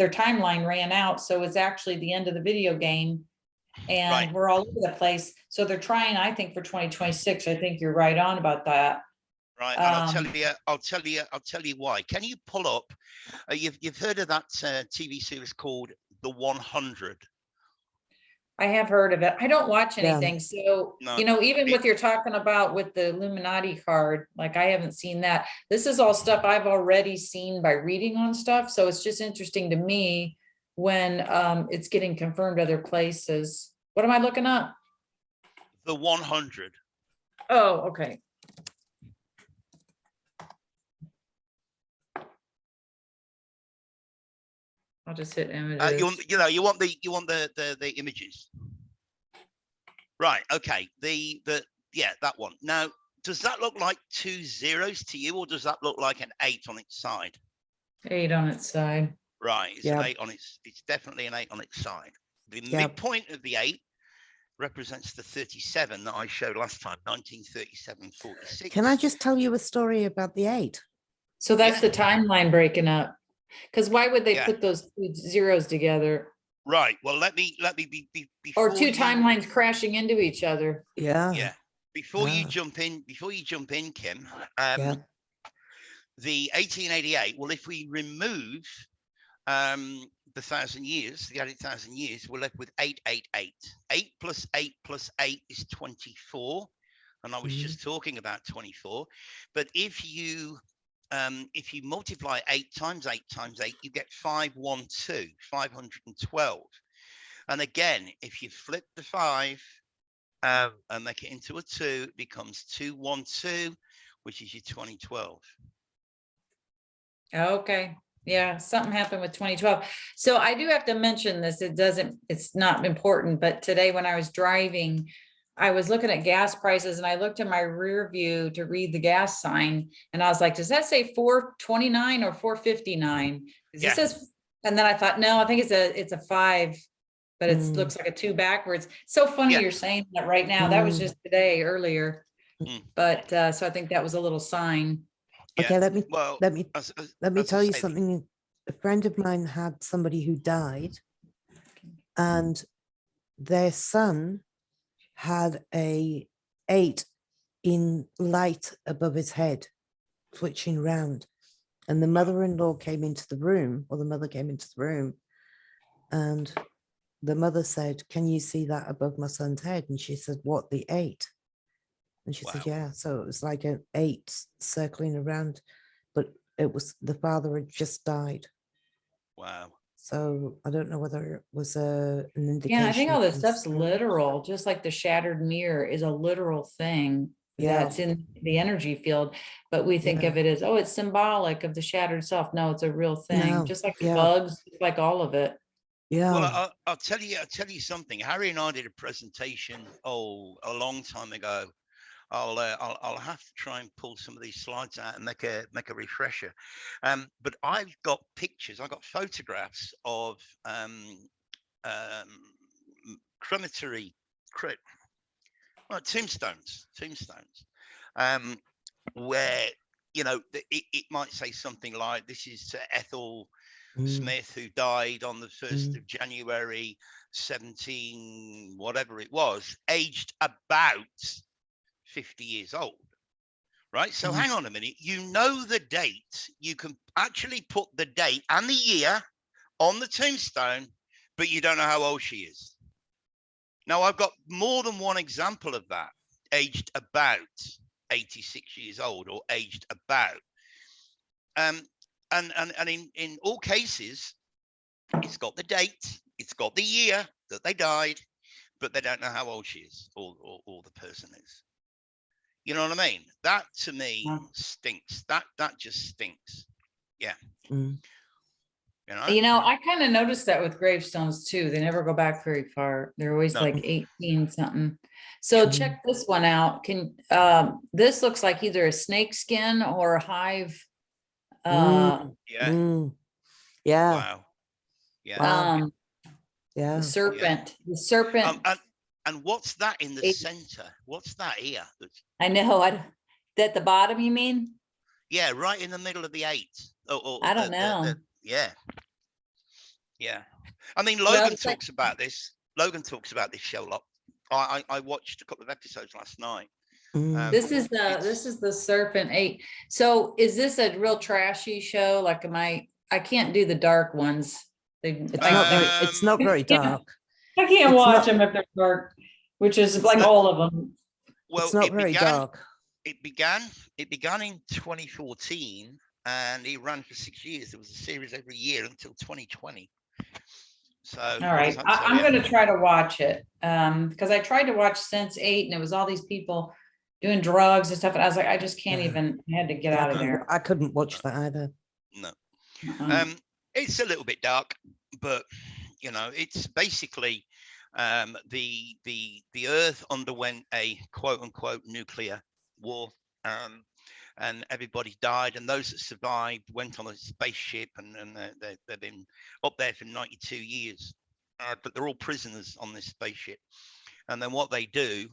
timeline ran out. So it's actually the end of the video game, and Right. we're all over the place. So they're trying, I think, for 2026. I think you're right on about that. Right, and I'll tell you why. Can you pull up? You've heard of that TV series called The 100? I have heard of it. I don't watch Yeah. anything. So, No, even it- what you're talking about with the Illuminati card, like I haven't seen that. This is all stuff I've already seen by reading on stuff. So it's just interesting to me when it's getting confirmed other places. What am I looking up? The 100. Oh, okay. I'll just hit images. You want the images. Right. Okay. Yeah, that one. Now, does that look like 2 zeros to you, or does that look like an 8 on its side? 8 on its side. Right. It's Yeah. an 8 on its. It's definitely an 8 on its side. The Yeah. midpoint of the 8 represents the 37 that I showed last time, 1937-46. Can I just tell you a story about the 8? So that's Yeah. the timeline breaking up. Because why would they Yeah. put those 2 zeros together? Right. Well, let me be Or before 2 you- timelines crashing into each other. Yeah. Yeah. Before you Yeah. jump in, Kim, Yeah. the 1888, well, if we remove the 1,000 years, the added 1,000 years, we're left with 888. 8 plus 8 plus 8 is 24. And I was just talking about 24. But if you multiply 8 times 8 times 8, you get 512, 512. And again, if you flip the 5 and make it into a 2, it becomes 212, which is your 2012. Okay. Yeah, something happened with 2012. So I do have to mention this. It's not important, but today when I was driving, I was looking at gas prices and I looked in my rear view to read the gas sign. And I was like, does that say 429 or 459? Yeah. It says, and then I thought, no, I think it's a 5, but it Mm. looks like a 2 backwards. So funny Yeah. you're saying that right now. That was just today earlier. But so I think that was a little sign. Yeah. Okay, let me Well, let me as tell I you say, something. A friend of mine had somebody who died, and their son had a 8 in light above his head, twitching round. And the mother-in-law came into the room, or the mother came into the room, and the mother said, "Can you see that above my son's head?" And she said, "What, the 8?" And she said, Wow. "Yeah." So it was like an 8 circling around, but it was the father had just died. Wow. So I don't know whether it was an indication. Yeah, I think all this from stuff's spirit. literal, just like the shattered mirror is a literal thing Yeah. that's in the energy field. But we think Yeah. of it as, oh, it's symbolic of the shattered self. No, it's a real thing, No, just like the yeah. bugs, just like all of it. Yeah. Well, I'll tell you something. Harry and I did a presentation a long time ago. I'll have to try and pull some of these slides out and make a refresher. But I've got pictures. I've got photographs of crematory tombstones, where it might say something like, "This is to Ethel Smith, who died on the 1st of January 17 whatever it was, aged about 50 years old." Right. So hang on a minute. You know the date. You can actually put the date and the year on the tombstone, but you don't know how old she is. Now, I've got more than one example of that, aged about 86 years old or aged about. And in all cases, it's got the date, it's got the year that they died, but they don't know how old she is or the person is. You know what I mean? That to me stinks. That just stinks. Yeah. I kind of noticed that with gravestones too. They never go back very far. They're always No. like 18 something. So check this one out. This looks like either a snake skin or a hive. Yeah. Yeah. Wow. Yeah. Wow. The Yeah. serpent. The serpent. And what's that in the center? What's that here? I know. At the bottom, you mean? Yeah, right in the middle of the 8. I don't know. Yeah. Yeah. I mean, Well, Logan it's like- talks about this. Logan talks about this show a lot. I watched a couple of episodes last night. This is the Serpent 8. So is this a real trashy show? Like, I can't do the dark ones. It's not very dark. I can't It's watch not- them if they're dark, which is like all of them. Well, It's not very dark. It began in 2014 and it ran for 6 years. There was a series every year until 2020. So All right, I'm going to try to watch it because I tried to watch Sense 8 and it was all these people doing drugs and stuff, and I was like, I just can't even. I had to get out of there. I couldn't watch that either. No. It's a little bit dark, but it's basically the Earth underwent a quote unquote nuclear war, and everybody died, and those that survived went on a spaceship, and they've been up there for 92 years, but they're all prisoners on this spaceship. And then what they do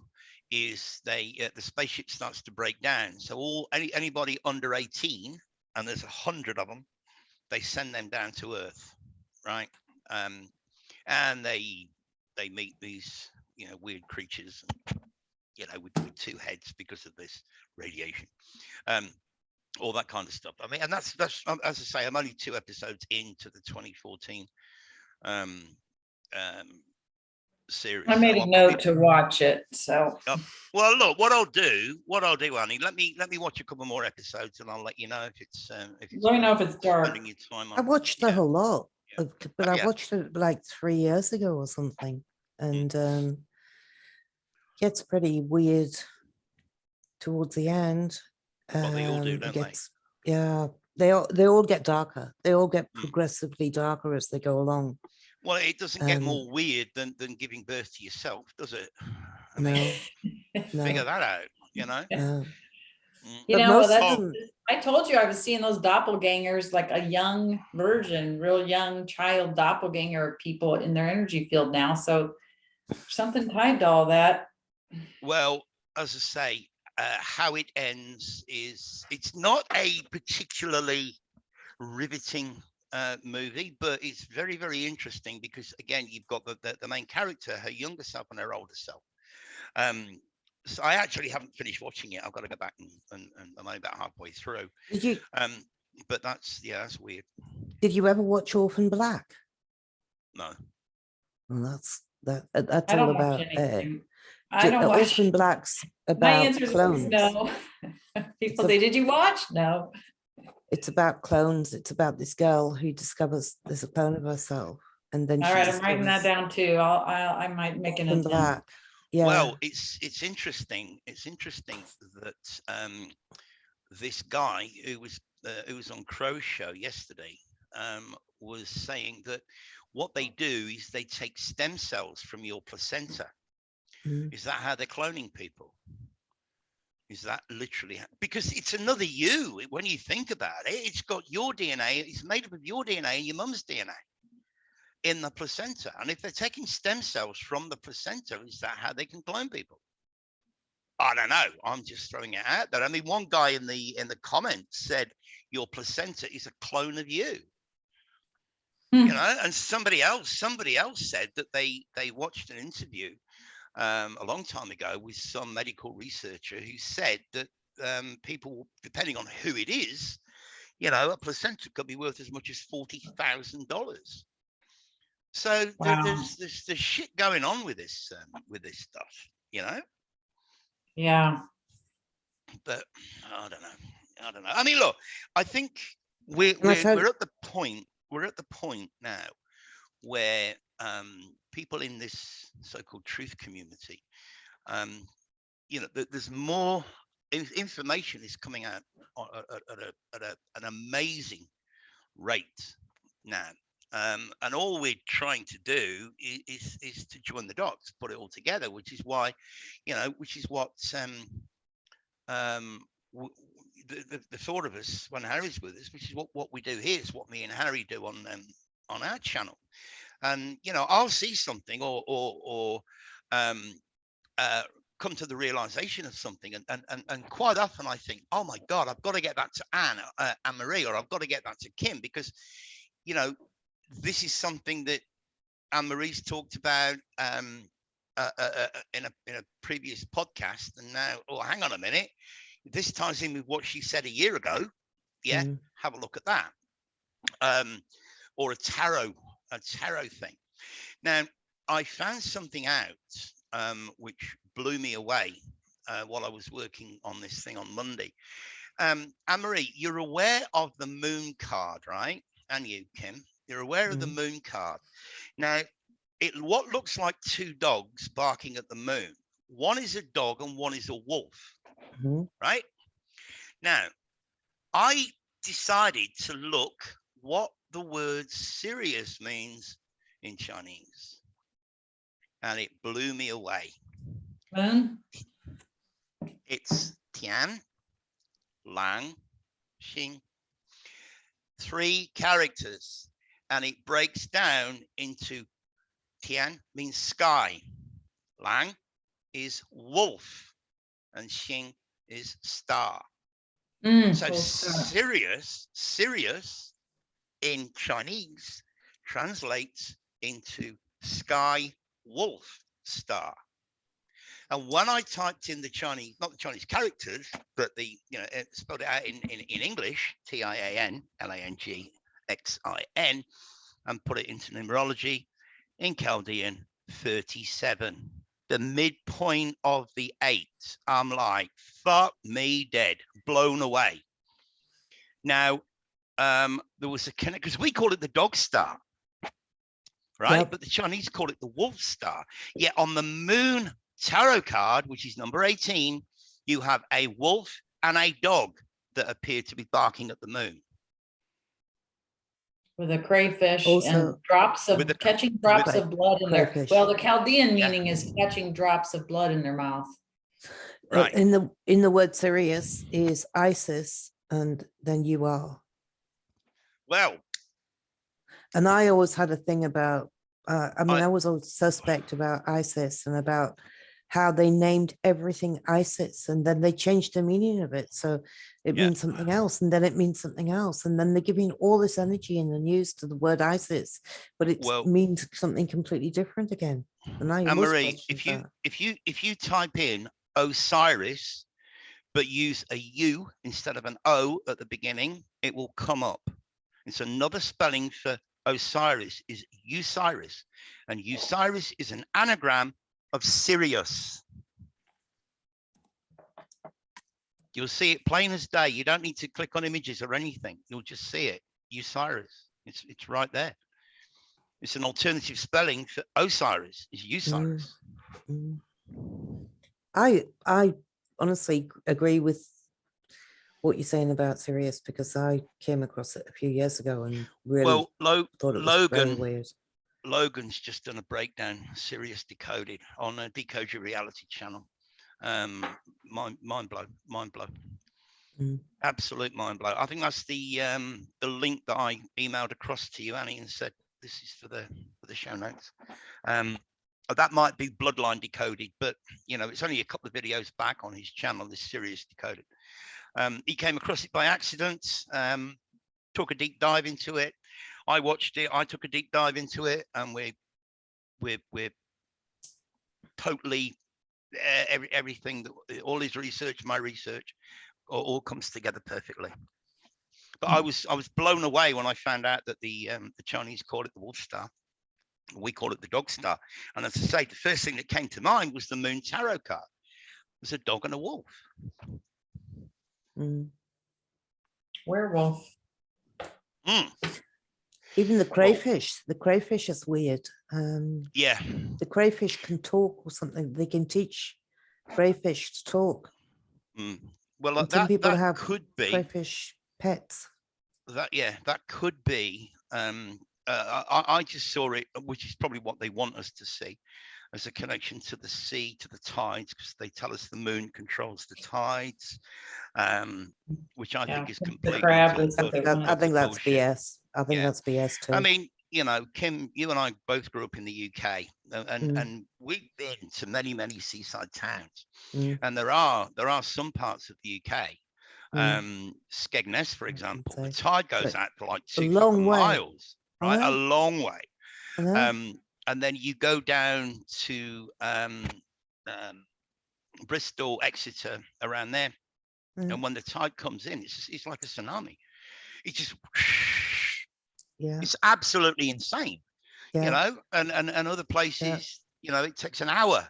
is the spaceship starts to break down, so anybody under 18, and there's 100 of them, they send them down to Earth, right? And they meet these weird creatures, with 2 heads because of this radiation, all that kind of stuff. I mean, and that's as I say, I'm only 2 episodes into the 2014 series. I made a note to watch it. So well, look, what I'll do, Annie, let me watch a couple more episodes, and I'll let you know if it's let me know if it's dark. Your time on. I watched the whole lot, but I Yeah. watched it like 3 years ago or something, and gets pretty weird towards the end. Well, they all do, don't they? Yeah, they all get darker. They all get progressively darker as they go along. Well, it doesn't get more weird than giving birth to yourself, does it? I mean, figure that out, No. I told you I was seeing those doppelgangers, like a young virgin, real young child doppelganger people in their energy field now. So something tied to all that. Well, as I say, how it ends is, it's not a particularly riveting movie, but it's very, very interesting because, again, you've got the main character, her younger self and her older self. So I actually haven't finished watching it. I've got to go back and I'm only about halfway through. Did you? But that's weird. Did you ever watch Orphan Black? No. Well, that's all about. I don't watch. Orphan Black's about My answer clones. is no. People say, "Did you watch?" No. It's about clones. It's about this girl who discovers there's a clone of herself, and then all right, I'm writing that down too. I might make an attempt. Black. Yeah. Well, it's interesting. It's interesting that this guy who was on Crow's show yesterday was saying that what they do is they take stem cells from your placenta. Is that how they're cloning people? Is that literally because it's another you when you think about it? It's got your DNA. It's made up of your DNA and your mum's DNA in the placenta. And if they're taking stem cells from the placenta, is that how they can clone people? I don't know. I'm just throwing it out there. I mean, one guy in the comments said your placenta is a clone of you. And somebody else said that they watched an interview a long time ago with some medical researcher who said that people, depending on who it is, a placenta could be worth as much as $40,000. So there's shit going on with this stuff, Yeah. But I don't know. I mean, look, I think we're at the point. We're at the point now where people in this so-called truth community, there's more information is coming out at an amazing rate. now. And all we're trying to do is to join the dots, put it all together, which is why, which is what the thought of us when Harry's with us, which is what we do here. It's what me and Harry do on our channel. And I'll see something or come to the realization of something, and quite often I think, oh my God, I've got to get back to Anne Marie, or I've got to get back to Kim, because this is something that Anne Marie's talked about in a previous podcast, and now, oh, hang on a minute, this ties in with what she said a year ago. Yeah, have a look at that. Or a tarot thing. Now, I found something out which blew me away while I was working on this thing on Monday. Anne-Marie, you're aware of the moon card, right? And you, Kim, you're aware of the moon card. Now, what looks like two dogs barking at the moon. One is a dog and one is a wolf, right? Now, I decided to look what the word Sirius means in Chinese, and it blew me away. Moon? It's Tian, Lang, Xing. 3 characters, and it breaks down into Tian means sky, Lang is wolf, and Xing is star. So Sirius in Chinese translates into sky wolf star. And when I typed in the Chinese, not the Chinese characters, but it spelled it out in English, Tian, Langxin, and put it into numerology, in Chaldean, 37. The midpoint of the 8. I'm like, fuck me dead, blown away. Now, there was a connect, because we call it the dog star, right? Yep. But the Chinese call it the wolf star. Yet on the moon tarot card, which is number 18, you have a wolf and a dog that appear to be barking at the moon. With a crayfish and catching drops of blood in their, well, the Chaldean meaning is catching drops of blood in their mouth. Right. In the word Sirius is Isis, and then you are. Well. And I always had a thing about, I was always suspect about Isis and about how they named everything Isis, and then they changed the meaning of it. So it means something else, and then it means something else. And then they're giving all this energy in the news to the word Isis, but it means something completely different again. And I Marie, if you type in Osiris, but use a U instead of an O at the beginning, it will come up. It's another spelling for Osiris is Osiris, and Osiris is an anagram of Sirius. You'll see it plain as day. You don't need to click on images or anything. You'll just see it. Osiris. It's right there. It's an alternative spelling for Osiris. It's Osiris. I honestly agree with what you're saying about Sirius, because I came across it a few years ago and really thought it was very weird. Logan's just done a breakdown, Sirius Decoded, on a Decode Your Reality channel. Mind blow. Absolute mind blow. I think that's the link that I emailed across to you, Annie, and said this is for the show notes. That might be Bloodline Decoded, but it's only a couple of videos back on his channel, this Sirius Decoded. He came across it by accident, took a deep dive into it. I watched it. I took a deep dive into it, and we're totally everything. All his research, my research, all comes together perfectly. But I was blown away when I found out that the Chinese call it the wolf star. We call it the dog star. And as I say, the first thing that came to mind was the moon tarot card. It was a dog and a wolf. Werewolf. Even the crayfish. The crayfish is weird. The crayfish can talk or something. They can teach crayfish to talk. Well, some people that have could be crayfish pets. That could be I just saw it, which is probably what they want us to see, as a connection to the sea, to the tides, because they tell us the moon controls the tides, which I think is The completely crab is what they I want. think that's bullshit. BS. I think Yeah. that's BS too. I mean, you know, Kim, you and I both grew up in the UK, and Mm. and we've been to many seaside towns, Mm. and there are some parts of the UK, Mm. Skegness, for example, the say. tide goes But out to like a 2 long fucking way. miles, I right? A know. long way. I know. And then you go down to Bristol, Exeter, around there, Mm. and when the tide comes in, it's like a tsunami. It just, Yeah. it's absolutely insane, Yeah. you know. And other places, you know, it takes an hour,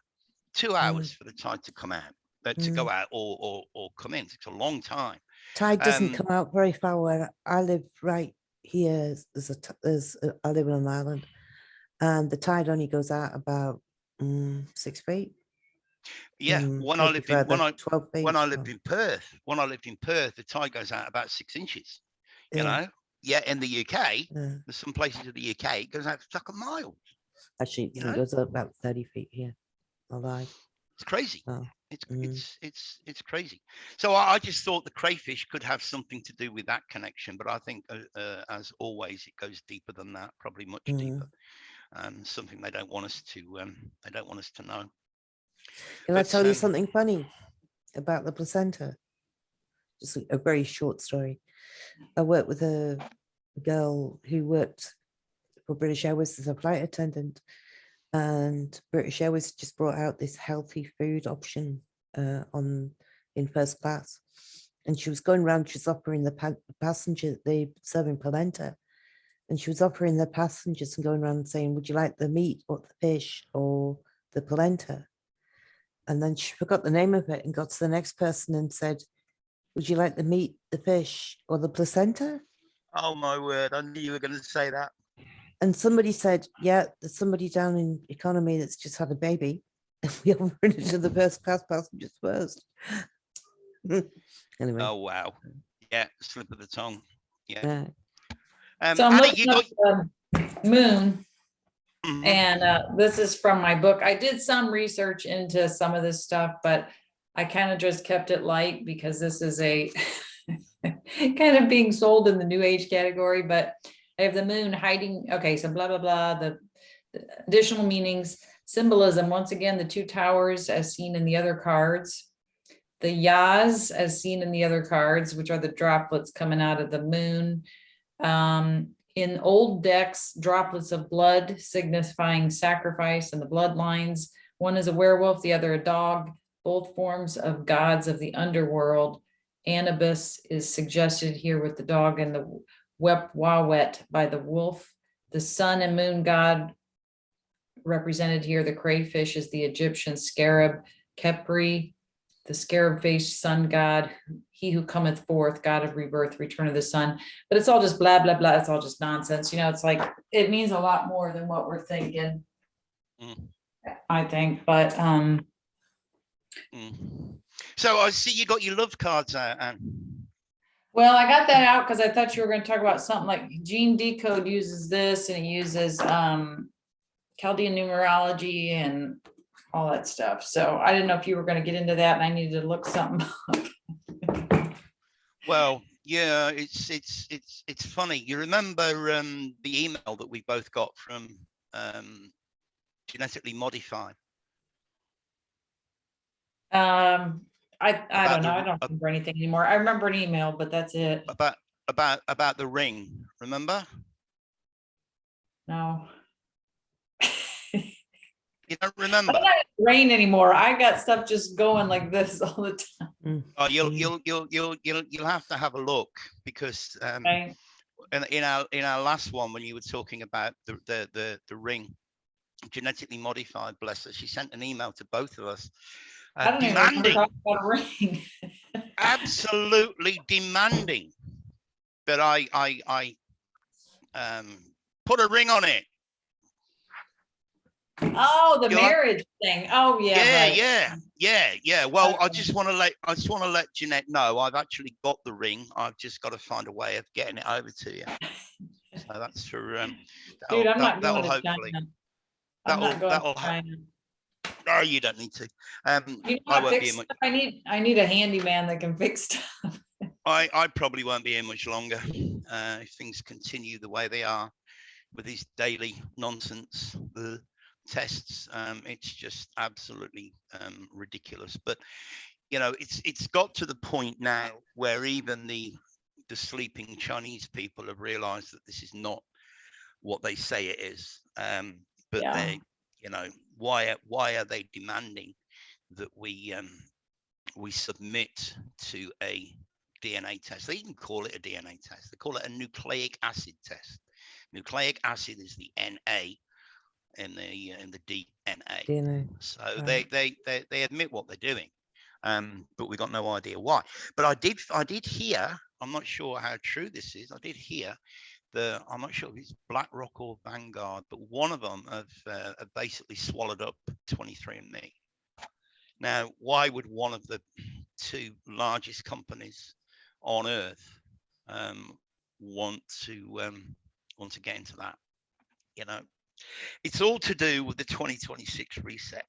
2 hours for the tide to come out, to go out or come in. It takes a long time. Tide doesn't come out very far where I live. Right here, I live on an island, and the tide only goes out about 6 feet. Yeah, when I lived 12 feet. when I lived in Perth, the tide goes out about 6 inches. You know, yeah, in the UK, there's some places of the UK it goes out to fucking miles. Actually, it goes up about 30 feet here. Alive. It's crazy. Oh. It's crazy. So I just thought the crayfish could have something to do with that connection, but I think, as always, it goes deeper than that, probably much deeper. Something they don't want us to know. Can I tell you something funny about the placenta? Just a very short story. I worked with a girl who worked for British Airways as a flight attendant, and British Airways just brought out this healthy food option in first class, and she was going around. She was offering the passenger, they serving polenta, and she was offering the passengers and going around saying, "Would you like the meat or the fish or the polenta?" And then she forgot the name of it and got to the next person and said, "Would you like the meat, the fish, or the placenta?" Oh my word, I knew you were going to say that. And somebody said, "Yeah, there's somebody down in economy that's just had a baby. And we offered it to the first class passengers first." Anyway. Oh wow. Yeah, slip of the tongue. Yeah. So I'm Annie, looking up the moon. And this is from my book. I did some research into some of this stuff, but I kind of just kept it light because this is a kind of being sold in the new age category. But I have the moon hiding. Okay, so blah, blah, blah. The additional meanings, symbolism. Once again, the 2 towers as seen in the other cards. The yas as seen in the other cards, which are the droplets coming out of the moon. In old decks, droplets of blood signifying sacrifice and the bloodlines. One is a werewolf, the other a dog, both forms of gods of the underworld. Anubis is suggested here with the dog, and the Wep-Wawet by the wolf. The sun and moon god represented here. The crayfish is the Egyptian scarab, Khepri, the scarab-faced sun god, he who cometh forth, god of rebirth, return of the sun. But it's all just blah, blah, blah. It's all just nonsense. You know, it's like, it means a lot more than what we're thinking, I think. But So I see you got your love cards out, Anne. well, I got that out because I thought you were going to talk about something like Gene Decode uses this, and he uses Chaldean numerology and all that stuff. So I didn't know if you were going to get into that, and I needed to look something up. Well, yeah, it's funny. You remember the email that we both got from Genetically Modified? I don't know. I don't remember anything anymore. I remember an email, but that's it. About the ring, remember? No. You don't remember? I don't have rain anymore. I got stuff just going like this all the time. Oh, you'll have to have a look, because Okay. in our last one, when you were talking about the ring, Genetically Modified, bless her, she sent an email to both of us, I don't even remember talking about a ring. absolutely demanding that I put a ring on it. Oh, the marriage thing. Oh yeah. Yeah. Well, I just want to let Jeanette know I've actually got the ring. I've just got to find a way of getting it over to you. That's for Dude, I'm not that'll going to hopefully China. I'm not going to that'll China. no, you don't need to. You know I what won't be fix in much. stuff? I need a handyman that can fix stuff. I probably won't be here much longer if things continue the way they are with these daily nonsense tests. It's just absolutely ridiculous. But you know, it's got to the point now where even the sleeping Chinese people have realized that this is not what they say it is. But Yeah. they, you know, why are they demanding that we submit to a DNA test? They even call it a DNA test. They call it a nucleic acid test. Nucleic acid is the Na in the DNA. DNA. So Right. they admit what they're doing, but we got no idea why. But I did hear. I'm not sure how true this is. I did hear I'm not sure if it's BlackRock or Vanguard, but one of them have basically swallowed up 23andMe. Now, why would one of the two largest companies on earth want to get into that? You know, it's all to do with the 2026 reset.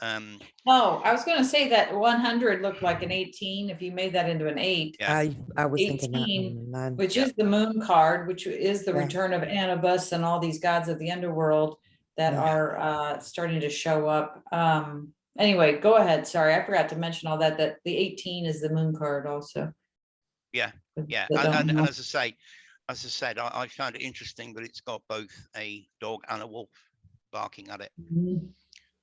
Oh, I was going to say that 100 looked like an 18 if you made that into an 8. Yeah. I was thinking that. 18, No. which Yeah. is the moon card, which is the Yeah. return of Anubis and all these gods of the underworld that Yeah. are starting to show up. Anyway, go ahead. Sorry, I forgot to mention all that the 18 is the moon card also. Yeah. Yeah. And as I said, I found it interesting that it's got both a dog and a wolf barking at it. Mhm.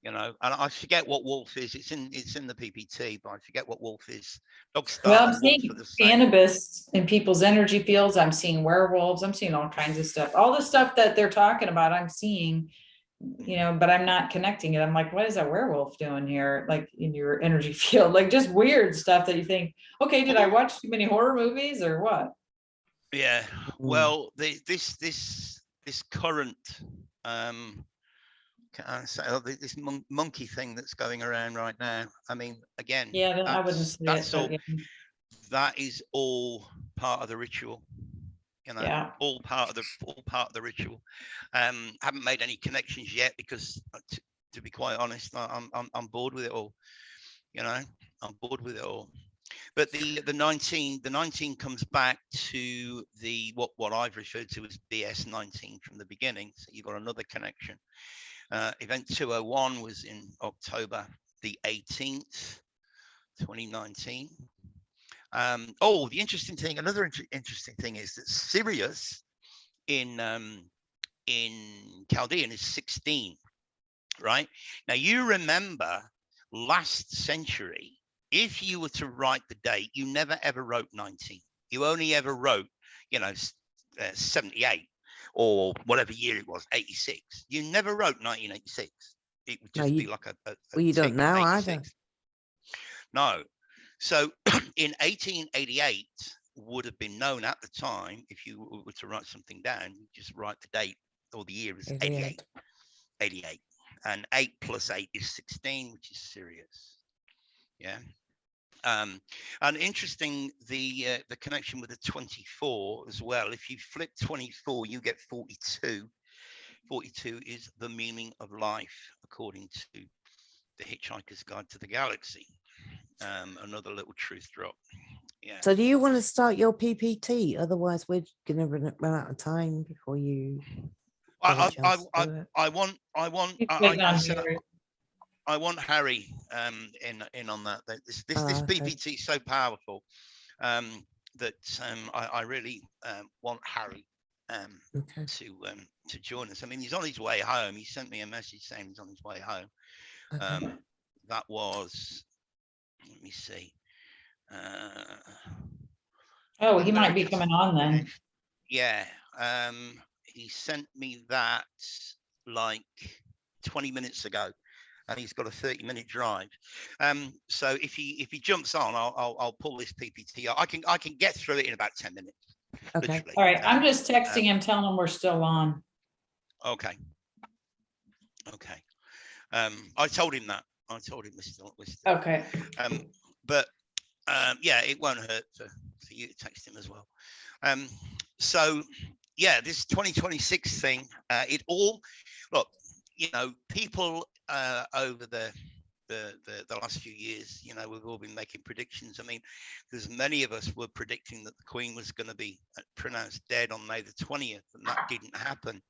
You know, and I forget what wolf is. It's in the PPT, but I forget what wolf is. Dogs Well, start I'm and wolves seeing are the same. Anubis in people's energy fields. I'm seeing werewolves. I'm seeing all kinds of stuff. All the stuff that they're talking about, I'm seeing, you know, but I'm not connecting it. I'm like, what is a werewolf doing here? Like in your energy field, like just weird stuff that you think, okay, did I watch too many horror movies or what? Yeah. Well, this current this monkey thing that's going around right now. I mean, again, Yeah, I wouldn't say that's it, all. but yeah. That is all part of the ritual. You know, Yeah. all part of the ritual. Haven't made any connections yet because, to be quite honest, I'm bored with it all. You know, I'm bored with it all. But the 19 comes back to the what I've referred to as BS 19 from the beginning. So you've got another connection. Event 201 was in October the 18th, 2019. The interesting thing, another interesting thing is that Sirius in Chaldean is 16, right? Now you remember last century, if you were to write the date, you never ever wrote 19. You only ever wrote, 78 or whatever year it was, 86. You never wrote 1986. It would just be like a well, you don't know either. No. So in 1888 would have been known at the time. If you were to write something down, you just write the date or the year is 88. 88. And 8 plus 8 is 16, which is Sirius. Yeah. And interesting, the connection with the 24 as well. If you flip 24, you get 42. 42 is the meaning of life, according to the Hitchhiker's Guide to the Galaxy. Another little truth drop. Yeah. So do you want to start your PPT? Otherwise, we're going to run out of time before you. I want Harry in on that. This PPT is so powerful that I really want Harry to join us. I mean, he's on his way home. He sent me a message saying he's on his way home. Okay. That was, let me see. He might be coming on then. Yeah. He sent me that like 20 minutes ago, and he's got a 30-minute drive. So if he jumps on, I'll pull this PPT. I can get through it in about 10 minutes. Okay. Literally. All right. I'm just texting him, telling him we're still on. Okay. I told him that. I told him we're still. Okay. But yeah, it won't hurt for you to text him as well. So yeah, this 2026 thing, it all, look, you know, people over the last few years, you know, we've all been making predictions. I mean, there's many of us were predicting that the Queen was going to be pronounced dead on May the 20th, and that didn't happen.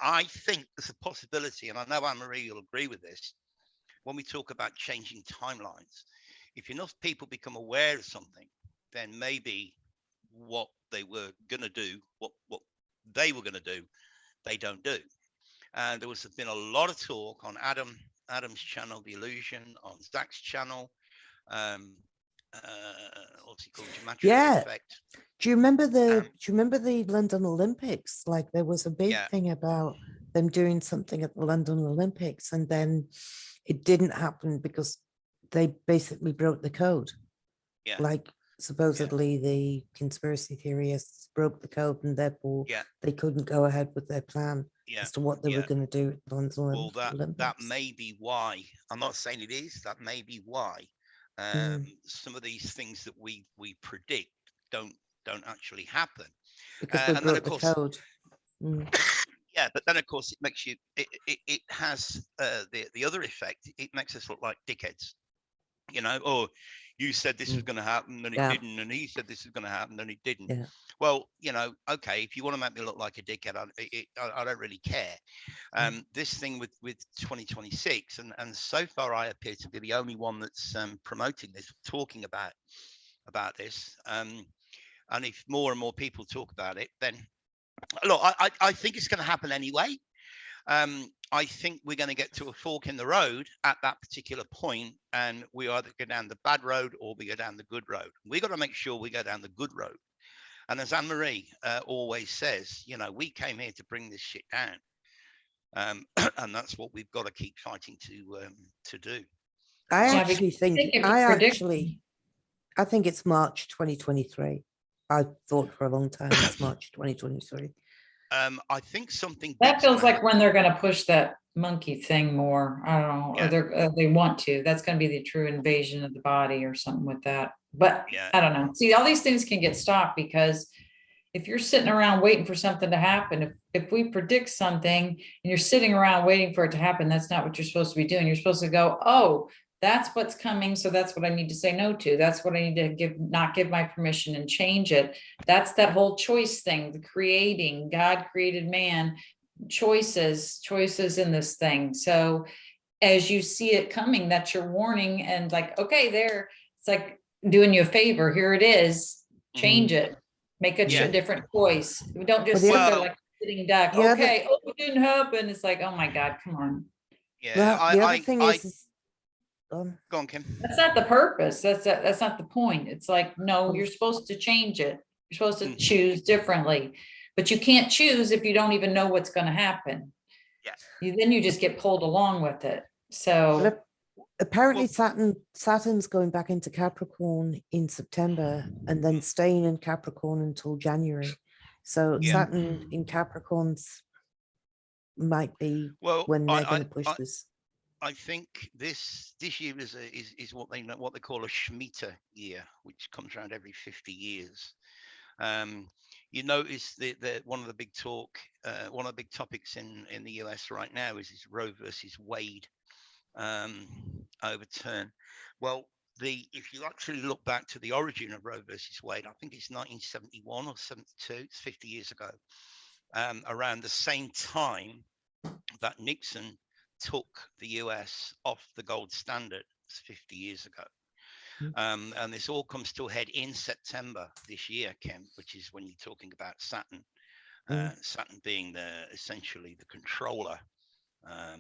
I think there's a possibility, and I know Anne-Marie will agree with this, when we talk about changing timelines, if enough people become aware of something, then maybe what they were going to do, what they were going to do, they don't do. And there was been a lot of talk on Adam's channel, The Illusion, on Zach's channel, what's he called, Gematria Yeah. Effect. Do you remember the London Olympics? Like there was a big Yeah. thing about them doing something at the London Olympics, and then it didn't happen because they basically broke the code. Yeah. Like supposedly the conspiracy theorists broke the code, and therefore they couldn't go ahead with their plan as to what they were going to do at the London Olympics. That may be why. I'm not saying it is. That may be why some of these things that we predict don't actually happen, because we broke the code. Yeah, but then of course it makes you. It has the other effect. It makes us look like dickheads. You know, or you said this was going to happen and it didn't, and he said this is going to happen and it didn't. Yeah. Well, you know, okay, if you want to make me look like a dickhead, I don't really care. This thing with 2026, and so far I appear to be the only one that's promoting this, talking about this. And if more and more people talk about it, then look, I think it's going to happen anyway. I think we're going to get to a fork in the road at that particular point, and we either go down the bad road or we go down the good road. We got to make sure we go down the good road. And as Anne-Marie always says, you know, we came here to bring this shit down, and that's what we've got to keep fighting to do. I think it's March 2023. I thought for a long time it's March 2023. I think something that feels like when they're going to push that monkey thing more. I don't know, or they want to. That's going to be the true invasion of the body or something with that. But I don't know. See, all these things can get stopped because if you're sitting around waiting for something to happen, if we predict something and you're sitting around waiting for it to happen, that's not what you're supposed to be doing. You're supposed to go, oh, that's what's coming. So that's what I need to say no to. That's what I need to not give my permission and change it. That's that whole choice thing, the creating, God created man, choices in this thing. So as you see it coming, that's your warning. And like, okay, it's like doing you a favor. Here it is, change it, make a different choice. We don't just sit there like a sitting duck. Okay, it didn't happen. It's like, oh my God, come on. Yeah, the other thing is go on, Kim. That's not the purpose. That's not the point. It's like, no, you're supposed to change it. You're supposed to choose differently, but you can't choose if you don't even know what's going to happen. Yeah. Then you just get pulled along with it. So apparently Saturn's going back into Capricorn in September and then staying in Capricorn until January. So Saturn in Capricorns might be when they're going to push this. I think this year is what they call a Shemitah year, which comes around every 50 years. You notice that one of the big topics in the US right now is this Roe versus Wade overturn. Well, if you actually look back to the origin of Roe versus Wade, I think it's 1971 or 72. It's 50 years ago. Around the same time that Nixon took the US off the gold standard 50 years ago. And this all comes to a head in September this year, Kim, which is when you're talking about Saturn. Saturn being essentially the controller of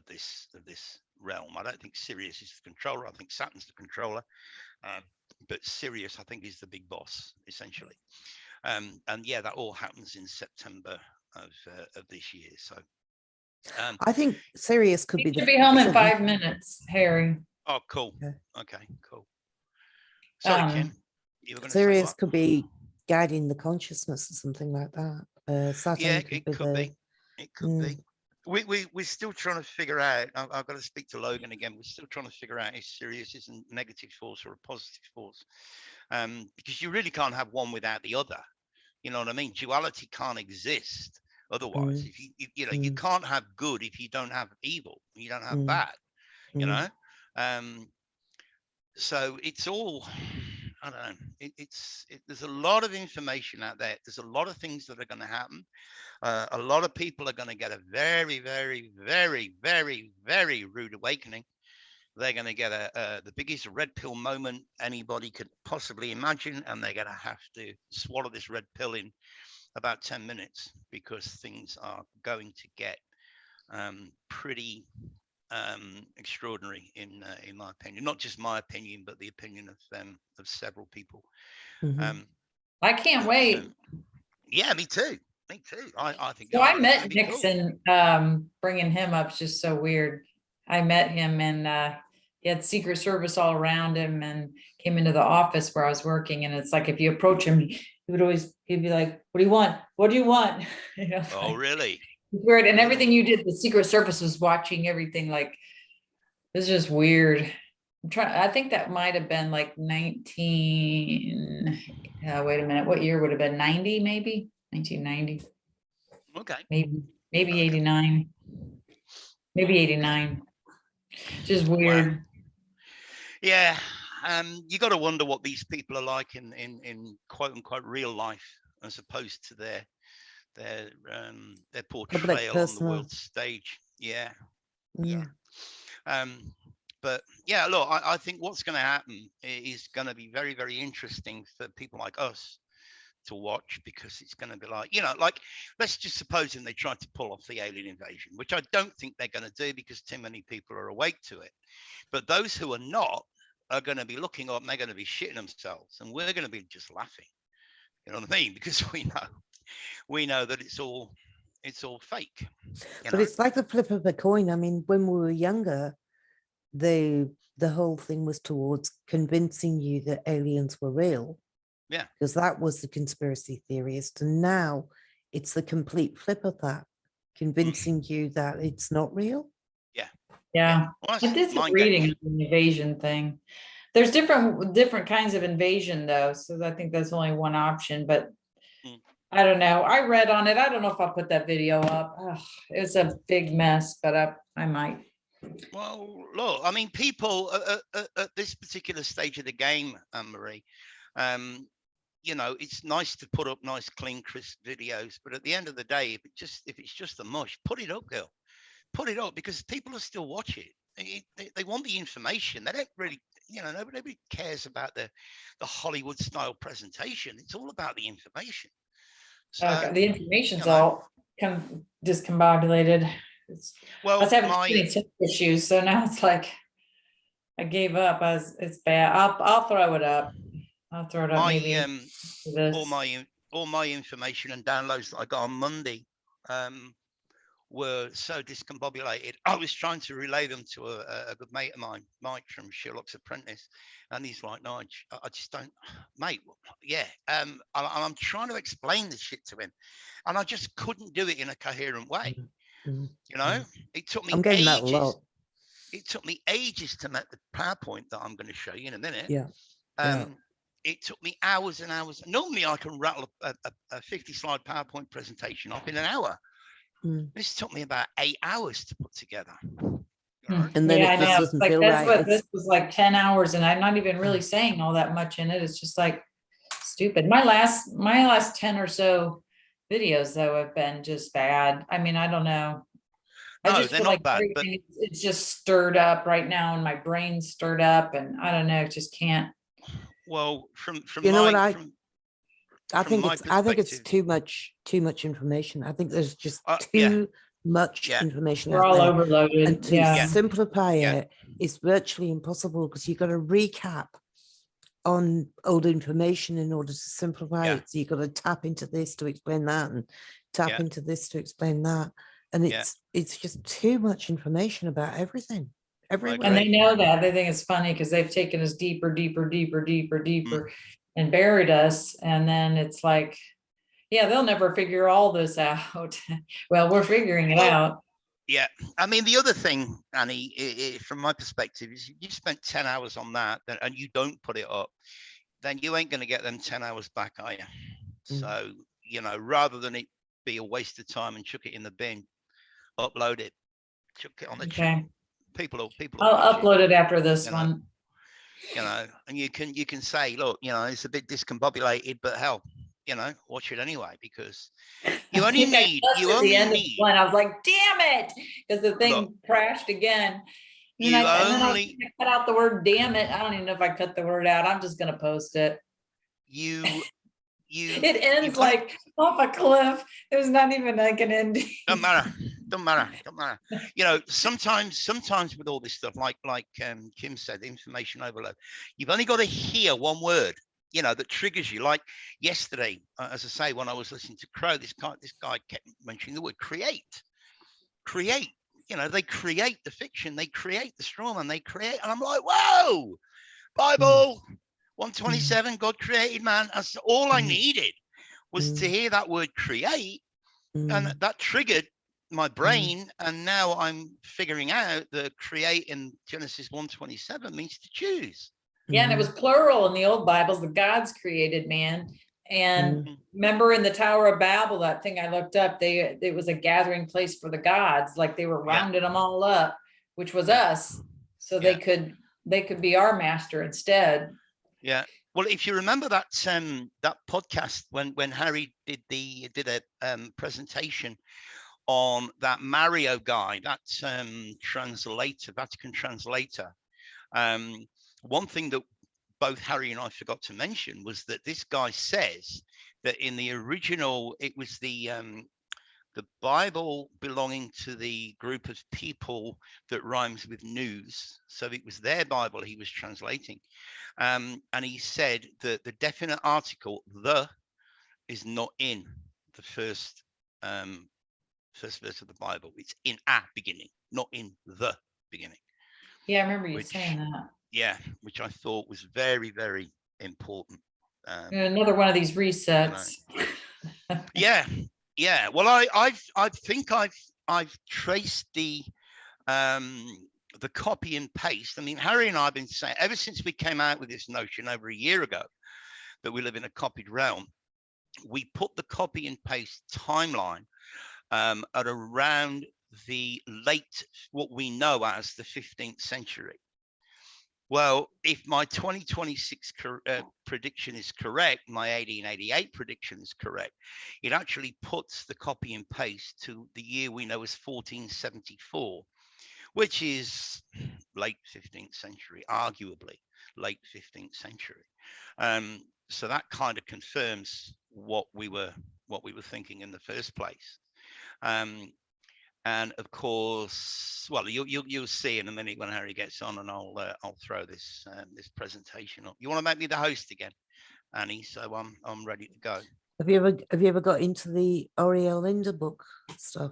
this realm. I don't think Sirius is the controller. I think Saturn's the controller, but Sirius, I think, is the big boss essentially. And that all happens in September of this year. So I think Sirius could be home in 5 minutes, Harry. Oh, cool. Okay, cool. Sorry, Kim. You were going to say Sirius what? could be guiding the consciousness or something like that. Saturn it could be. It could be. we're still trying to figure out. I've got to speak to Logan again. We're still trying to figure out if Sirius is a negative force or a positive force, because you really can't have one without the other. You know what I mean? Duality can't exist otherwise. If you can't have good if you don't have evil. You don't have bad. You know, so it's all. I don't know. There's a lot of information out there. There's a lot of things that are going to happen. A lot of people are going to get a very, very, very, very, very rude awakening. They're going to get the biggest red pill moment anybody could possibly imagine, and they're going to have to swallow this red pill in about 10 minutes because things are going to get pretty extraordinary in my opinion. Not just my opinion, but the opinion of several people. I can't wait. Yeah, me too. Me too. I think. So I met cool. Nixon. Bringing him up is just so weird. I met him and he had Secret Service all around him and came into the office where I was working. And it's like if you approach him, he'd be like, "What do you want? What do you want?" You know, oh, like, really? weird. And everything you did, the Secret Service was watching everything. Like, it's just weird. I think that might have been like 19. Wait a minute. What year would have been 90? Maybe 1990. Okay. Maybe 89. Maybe 89. Just weird. Wow. Yeah. You got to wonder what these people are like in quote unquote real life, as opposed to their portrayal on the world stage. Yeah. But yeah, look, I think what's going to happen is going to be very, very interesting for people like us to watch, because it's going to be like, like, let's just suppose they try to pull off the alien invasion, which I don't think they're going to do because too many people are awake to it. But those who are not are going to be looking up and they're going to be shitting themselves, and we're going to be just laughing. You know what I mean? Because we know that it's all fake. But it's like the flip of a coin. I mean, when we were younger, the whole thing was towards convincing you that aliens were real. Yeah. Because that was the conspiracy theorist. And now it's the complete flip of that, convincing you that it's not real. Yeah. Yeah. Well, I did some reading of the invasion thing. There's different kinds of invasion though. So I think that's only one option, but I don't know. I read on it. I don't know if I'll put that video up. It's a big mess, but I might. Well, look, I mean, people at this particular stage of the game, Anne-Marie, it's nice to put up nice, clean, crisp videos, but at the end of the day, if it's just a mush, put it up, girl. Put it up, because people are still watching. They want the information. They don't really, nobody cares about the Hollywood style presentation. It's all about the information. So the information's all discombobulated. I was having too many tech issues, so now it's like I gave up. It's bad. I'll throw it up. I'll throw it up. All my information and downloads that I got on Monday were so discombobulated. I was trying to relay them to a good mate of mine, Mike from Sherlock's Apprentice, and he's like, "No, I just don't, mate." Yeah, I'm trying to explain this shit to him, and I just couldn't do it in a coherent way. It took me ages. It took me ages to make the PowerPoint that I'm going to show you in a minute. Yeah. It took me hours and hours. Normally, I can rattle a 50-slide PowerPoint presentation up in an hour. This took me about 8 hours to put together. And then it just doesn't feel right. This was like 10 hours, and I'm not even really saying all that much in it. It's just like stupid. My last 10 or so videos though have been just bad. I mean, I don't know. I just feel like bad, but it's just stirred up right now, and my brain's stirred up, and I don't know, just can't. Well, I think it's too much information. I think there's just too much information. We're all overloaded. And to simplify it is virtually impossible, because you've got to recap on old information in order to simplify it. So you've got to tap into this to explain that, and tap into this to explain that. And it's just too much information about everything. And they know that. They think it's funny because they've taken us deeper and buried us. And then it's like, they'll never figure all this out. Well, we're figuring it out. Yeah, I mean, the other thing, Annie, from my perspective, is you spent 10 hours on that and you don't put it up, then you ain't going to get them 10 hours back, are you? So, you know, rather than it be a waste of time and chuck it in the bin, upload it, chuck it on the channel. Okay. People will I'll watch upload it after this you know. one. You know, and you can say, look, you know, it's a bit discombobulated, but hell, you know, watch it anyway, because you I only think I need cussed at the end of need one. I was like, damn it, because the look, thing crashed again. And you then I only cut out the word damn it. I don't even know if I cut the word out. I'm just gonna post it. you It ends only like off a cliff. There's not even like an ending. don't matter. You know, sometimes with all this stuff, like Kim said, information overload, you've only got to hear one word, you know, that triggers you. Like yesterday, as I say, when I was listening to Crow, this guy kept mentioning the word create. You know, they create the fiction, they create the straw man, they create, and I'm like, whoa, Bible 127, God created man. That's all I needed, was to hear that word create, and that triggered my brain. And now I'm figuring out that create in Genesis 1:27 means to choose. Yeah, and it was plural in the old Bibles. The gods created man. And remember in the Tower of Babel, that thing I looked up, it was a gathering place for the gods, like they were rounding them all up, which was us, so they could be our master instead. Yeah. Well, if you remember that that podcast when Harry did a presentation on that Mario guy, that translator, Vatican translator. One thing that both Harry and I forgot to mention was that this guy says that in the original, it was the Bible belonging to the group of people that rhymes with news. So it was their Bible he was translating. And he said that the definite article, the, is not in the first verse of the Bible. It's in a beginning, not in the beginning. Yeah, I remember you saying that. Yeah, which I thought was very, very important. Another one of these resets. You know. Yeah. Well, I think I've traced the copy and paste. I mean, Harry and I have been saying ever since we came out with this notion over a year ago that we live in a copied realm. We put the copy and paste timeline at around the late, what we know as the 15th century. Well, if my 2026 prediction is correct, my 1888 prediction is correct, it actually puts the copy and paste to the year we know as 1474, which is late 15th century, arguably late 15th century. So that kind of confirms what we were thinking in the first place. And of course, well, you'll see in a minute when Harry gets on, and I'll throw this presentation up. You want to make me the host again, Annie? So I'm ready to go. Have you ever got into the Oriel Linda book stuff?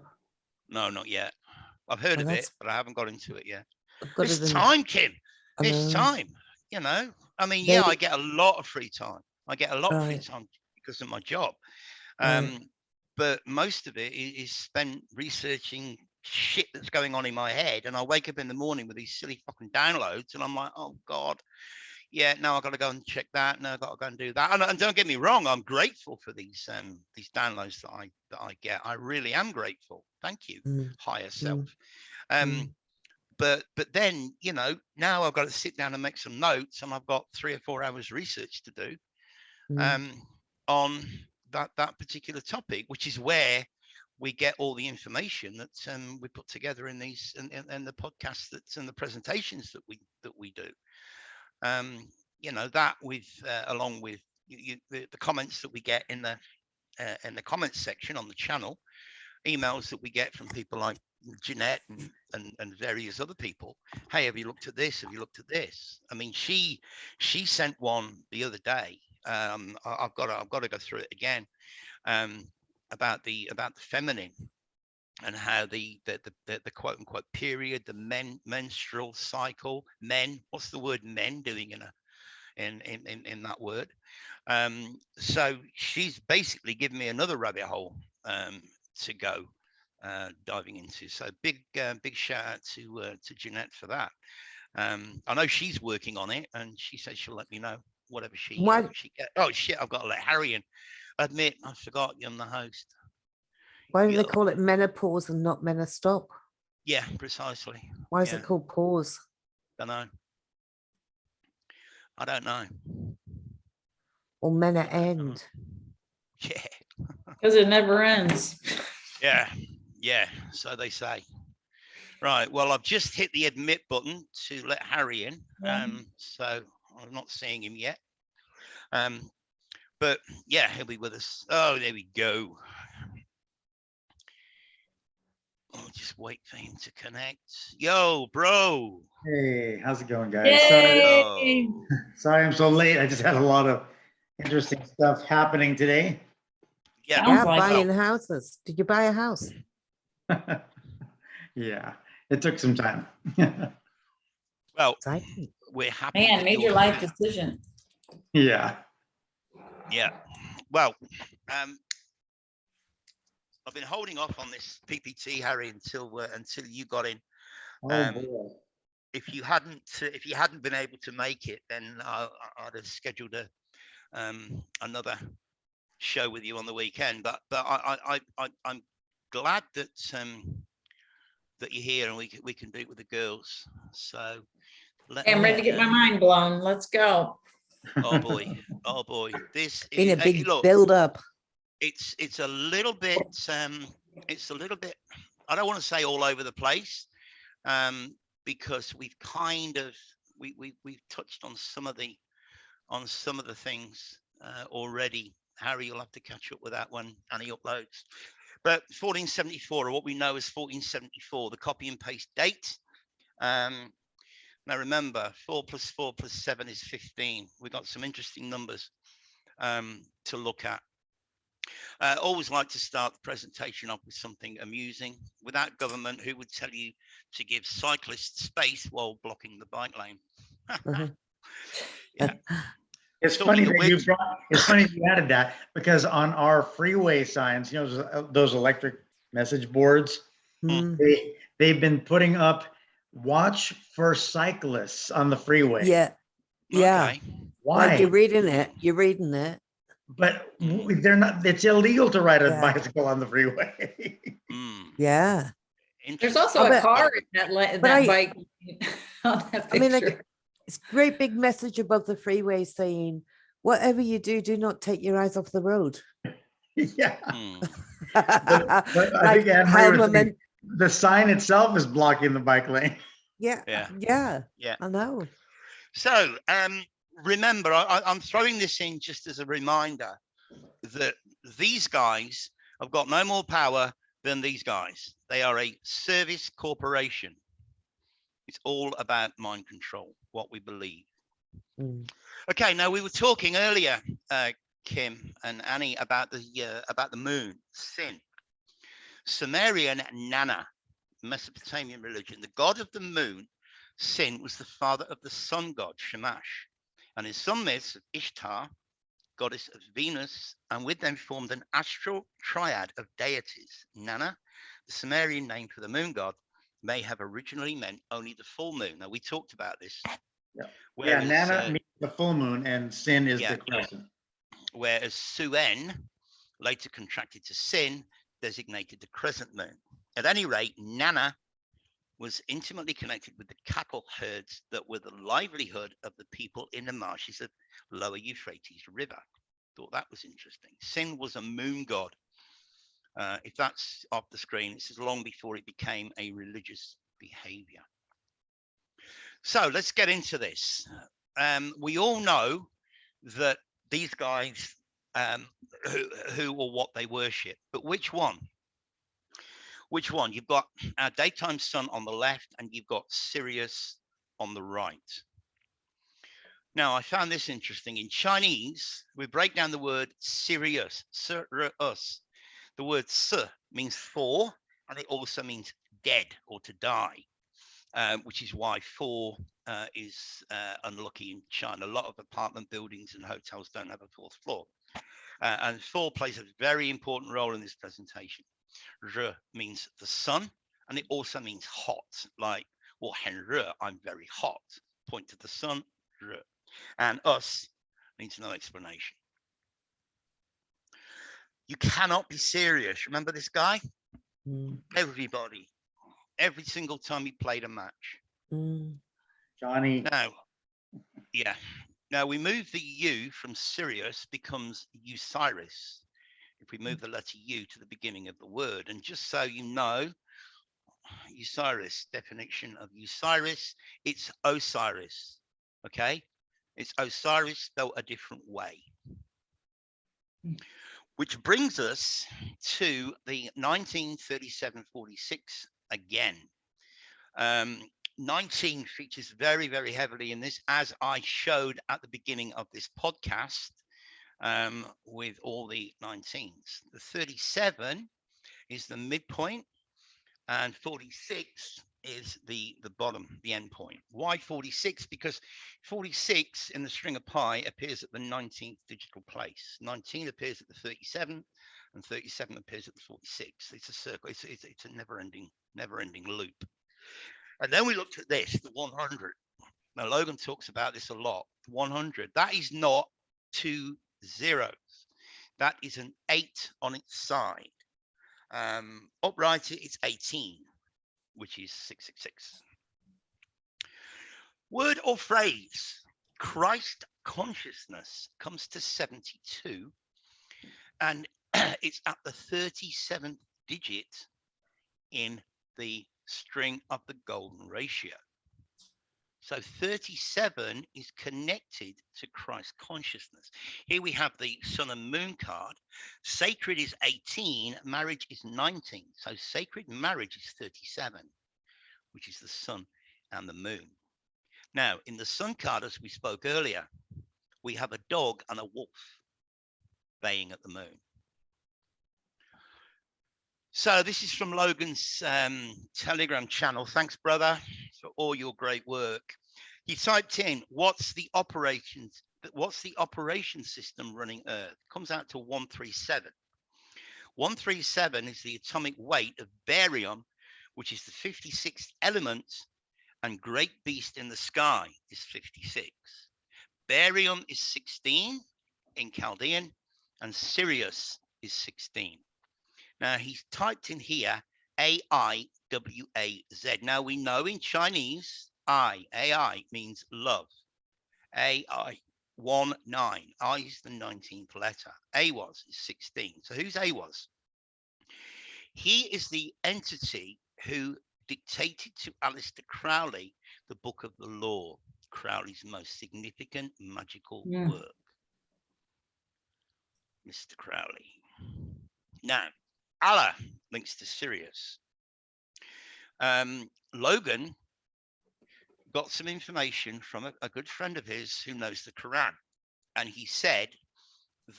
No, not yet. I've heard of it, but I haven't got into it yet. It's time, Kim. It's time. You know, I mean, yeah, I get a lot of free time. I get a lot of free time because of my job. But most of it is spent researching shit that's going on in my head. And I wake up in the morning with these silly fucking downloads, and I'm like, oh God, yeah, now I've got to go and check that. Now I've got to go and do that. And don't get me wrong, I'm grateful for these downloads that I get. I really am grateful. Thank you, higher self. But then, you know, now I've got to sit down and make some notes, and I've got 3 or 4 hours research to do on that particular topic, which is where we get all the information that we put together in these and the podcasts and the presentations that we do. You know, that with along with the comments that we get in the comments section on the channel, emails that we get from people like Jeanette and various other people. Hey, have you looked at this? Have you looked at this? I mean, she sent one the other day. I've got to go through it again. About the feminine and how the quote unquote period, the menstrual cycle, what's the word men doing in that word? So she's basically given me another rabbit hole to go diving into. So big shout out to Jeanette for that. I know she's working on it, and she said she'll let me know whatever she Why gets. Oh shit, I've got to let Harry in. Admit, I forgot I'm the host. why do they Yo. call it menopause and not menostop? Yeah, precisely. Why is Yeah. it called pause? Don't know. I don't know. Or mena end? Yeah, Because it never ends. yeah. So they say. Right. Well, I've just hit the admit button to let Harry in. Yeah. So I'm not seeing him yet. But yeah, he'll be with us. Oh, there we go. I'll just wait for him to connect. Yo, bro. Hey, how's it going, guys? Sorry, Yay! Oh, sorry I'm so late. I just had a lot of interesting stuff happening today. yeah. Sounds Yeah, like buying Well, houses. Did you buy a house? Yeah, it took some time. well, Exciting. we're happy. Man, that major you're life here. decision. Yeah. Yeah. Well, I've been holding off on this PPT, Harry, until you got in. Oh boy. If you hadn't been able to make it, then I'd have scheduled another show with you on the weekend. But I'm glad that that you're here and we can do it with the girls. So I'm ready to get my mind blown. Let's go. Oh boy, oh boy. This Been is a big look. build up. It's a little bit. It's a little bit. I don't want to say all over the place. Because we've kind of we've touched on some of the things already. Harry, you'll have to catch up with that one and he uploads. But 1474, or what we know as 1474, the copy and paste date. Now remember, 4 + 4 + 7 is 15. We've got some interesting numbers to look at. Always like to start the presentation off with something amusing. Without government, who would tell you to give cyclists space while blocking the bike lane? Yeah. It's Talking funny of that you which- it's funny you added that, because on our freeway signs, you know, those electric message boards, Mm. they've been putting up "Watch for cyclists" on the freeway. Yeah. Yeah. Okay. Why? Like you're reading it. You're reading it. But they're not. It's illegal to ride a Yeah. bicycle on the freeway. Yeah. There's also I a bet- car in that but I- bike on that I mean, picture. like, it's a great big message above the freeway saying, whatever you do not take your eyes off the road. Yeah. But I think Anne-Marie was saying the sign itself is blocking the bike lane. yeah. Yeah. Yeah. Yeah. I know. So remember, I'm throwing this in just as a reminder that these guys have got no more power than these guys. They are a service corporation. It's all about mind control, what we believe. Mm. Okay, now we were talking earlier, Kim and Annie, about the moon, Sin. Sumerian Nana, Mesopotamian religion, the god of the moon, Sin, was the father of the sun god Shamash, and in some myths of Ishtar, goddess of Venus, and with them formed an astral triad of deities. Nana, the Sumerian name for the moon god, may have originally meant only the full moon. Now we talked about this. Yeah. Whereas, Nana means the full moon, and Sin is yeah. the crescent. Whereas Suen, later contracted to Sin, designated the crescent moon. At any rate, Nana was intimately connected with the cattle herds that were the livelihood of the people in the marshes of Lower Euphrates River. Thought that was interesting. Sin was a moon god. If that's off the screen, this is long before it became a religious behavior. So let's get into this. We all know that these guys, who or what they worship, but which one? Which one? You've got our daytime sun on the left, and you've got Sirius on the right. Now, I found this interesting. In Chinese, we break down the word Sirius, Sirius. The word "si" means four, and it also means dead or to die, which is why four is unlucky in China. A lot of apartment buildings and hotels don't have a fourth floor. And four plays a very important role in this presentation. Re means the sun, and it also means hot, like, 我很热, I'm very hot. Point to the sun, 热. And us needs no explanation. You cannot be serious. Remember this guy? Mm, Everybody, every single time he played a match. mm, Johnny, Now, yeah. Now we move the U from Sirius becomes Osiris. If we move the letter U to the beginning of the word, and just so you know, Osiris, definition of Osiris, it's Osiris. Okay, it's Osiris spelled a different way. Which brings us to the 1937-46 again. 19 features very, very heavily in this, as I showed at the beginning of this podcast, with all the 19s. The 37 is the midpoint, and 46 is the bottom, the end point. Why 46? Because 46 in the string of pi appears at the 19th digital place. 19 appears at the 37, and 37 appears at the 46. It's a circle. It's a never-ending loop. And then we looked at this, the 100. Now Logan talks about this a lot. 100. That is not 2 zeros. That is an 8 on its side. Upright, it's 18, which is 666. Word or phrase, Christ consciousness, comes to 72, and it's at the 37th digit in the string of the golden ratio. So 37 is connected to Christ consciousness. Here we have the sun and moon card. Sacred is 18, marriage is 19. So sacred marriage is 37, which is the sun and the moon. Now, in the sun card, as we spoke earlier, we have a dog and a wolf baying at the moon. So this is from Logan's Telegram channel. Thanks, brother, for all your great work. He typed in, what's the operation system running Earth? Comes out to 137. 137 is the atomic weight of barium, which is the 56th element, and great beast in the sky is 56. Barium is 16 in Chaldean, and Sirius is 16. Now he's typed in here A-I-W-A-Z. Now we know in Chinese, AI means love. AI, 1, 9. I is the 19th letter. Awaz is 16. So who's Awaz? He is the entity who dictated to Aleister Crowley the Book of the Law, Crowley's most significant magical work. Mr. Crowley. Now, Allah links to Sirius. Logan got some information from a good friend of his who knows the Quran, and he said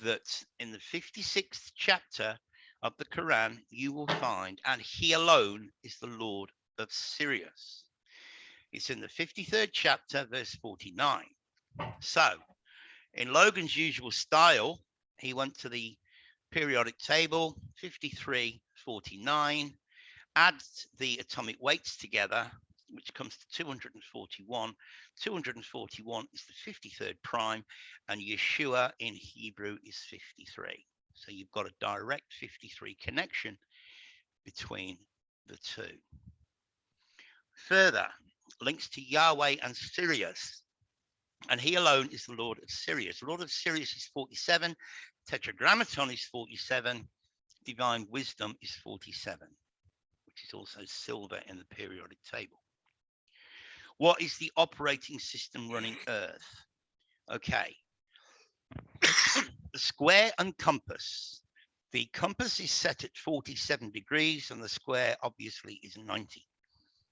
that in the 56th chapter of the Quran you will find, and he alone is the Lord of Sirius. It's in the 53rd chapter, verse 49. So in Logan's usual style, he went to the periodic table, 5349, adds the atomic weights together, which comes to 241. 241 is the 53rd prime, and Yeshua in Hebrew is 53. So you've got a direct 53 connection between the two. Further, links to Yahweh and Sirius, and he alone is the Lord of Sirius. The Lord of Sirius is 47, Tetragrammaton is 47, Divine Wisdom is 47, which is also silver in the periodic table. What is the operating system running Earth? Okay. The square and compass. The compass is set at 47 degrees and the square obviously is 90.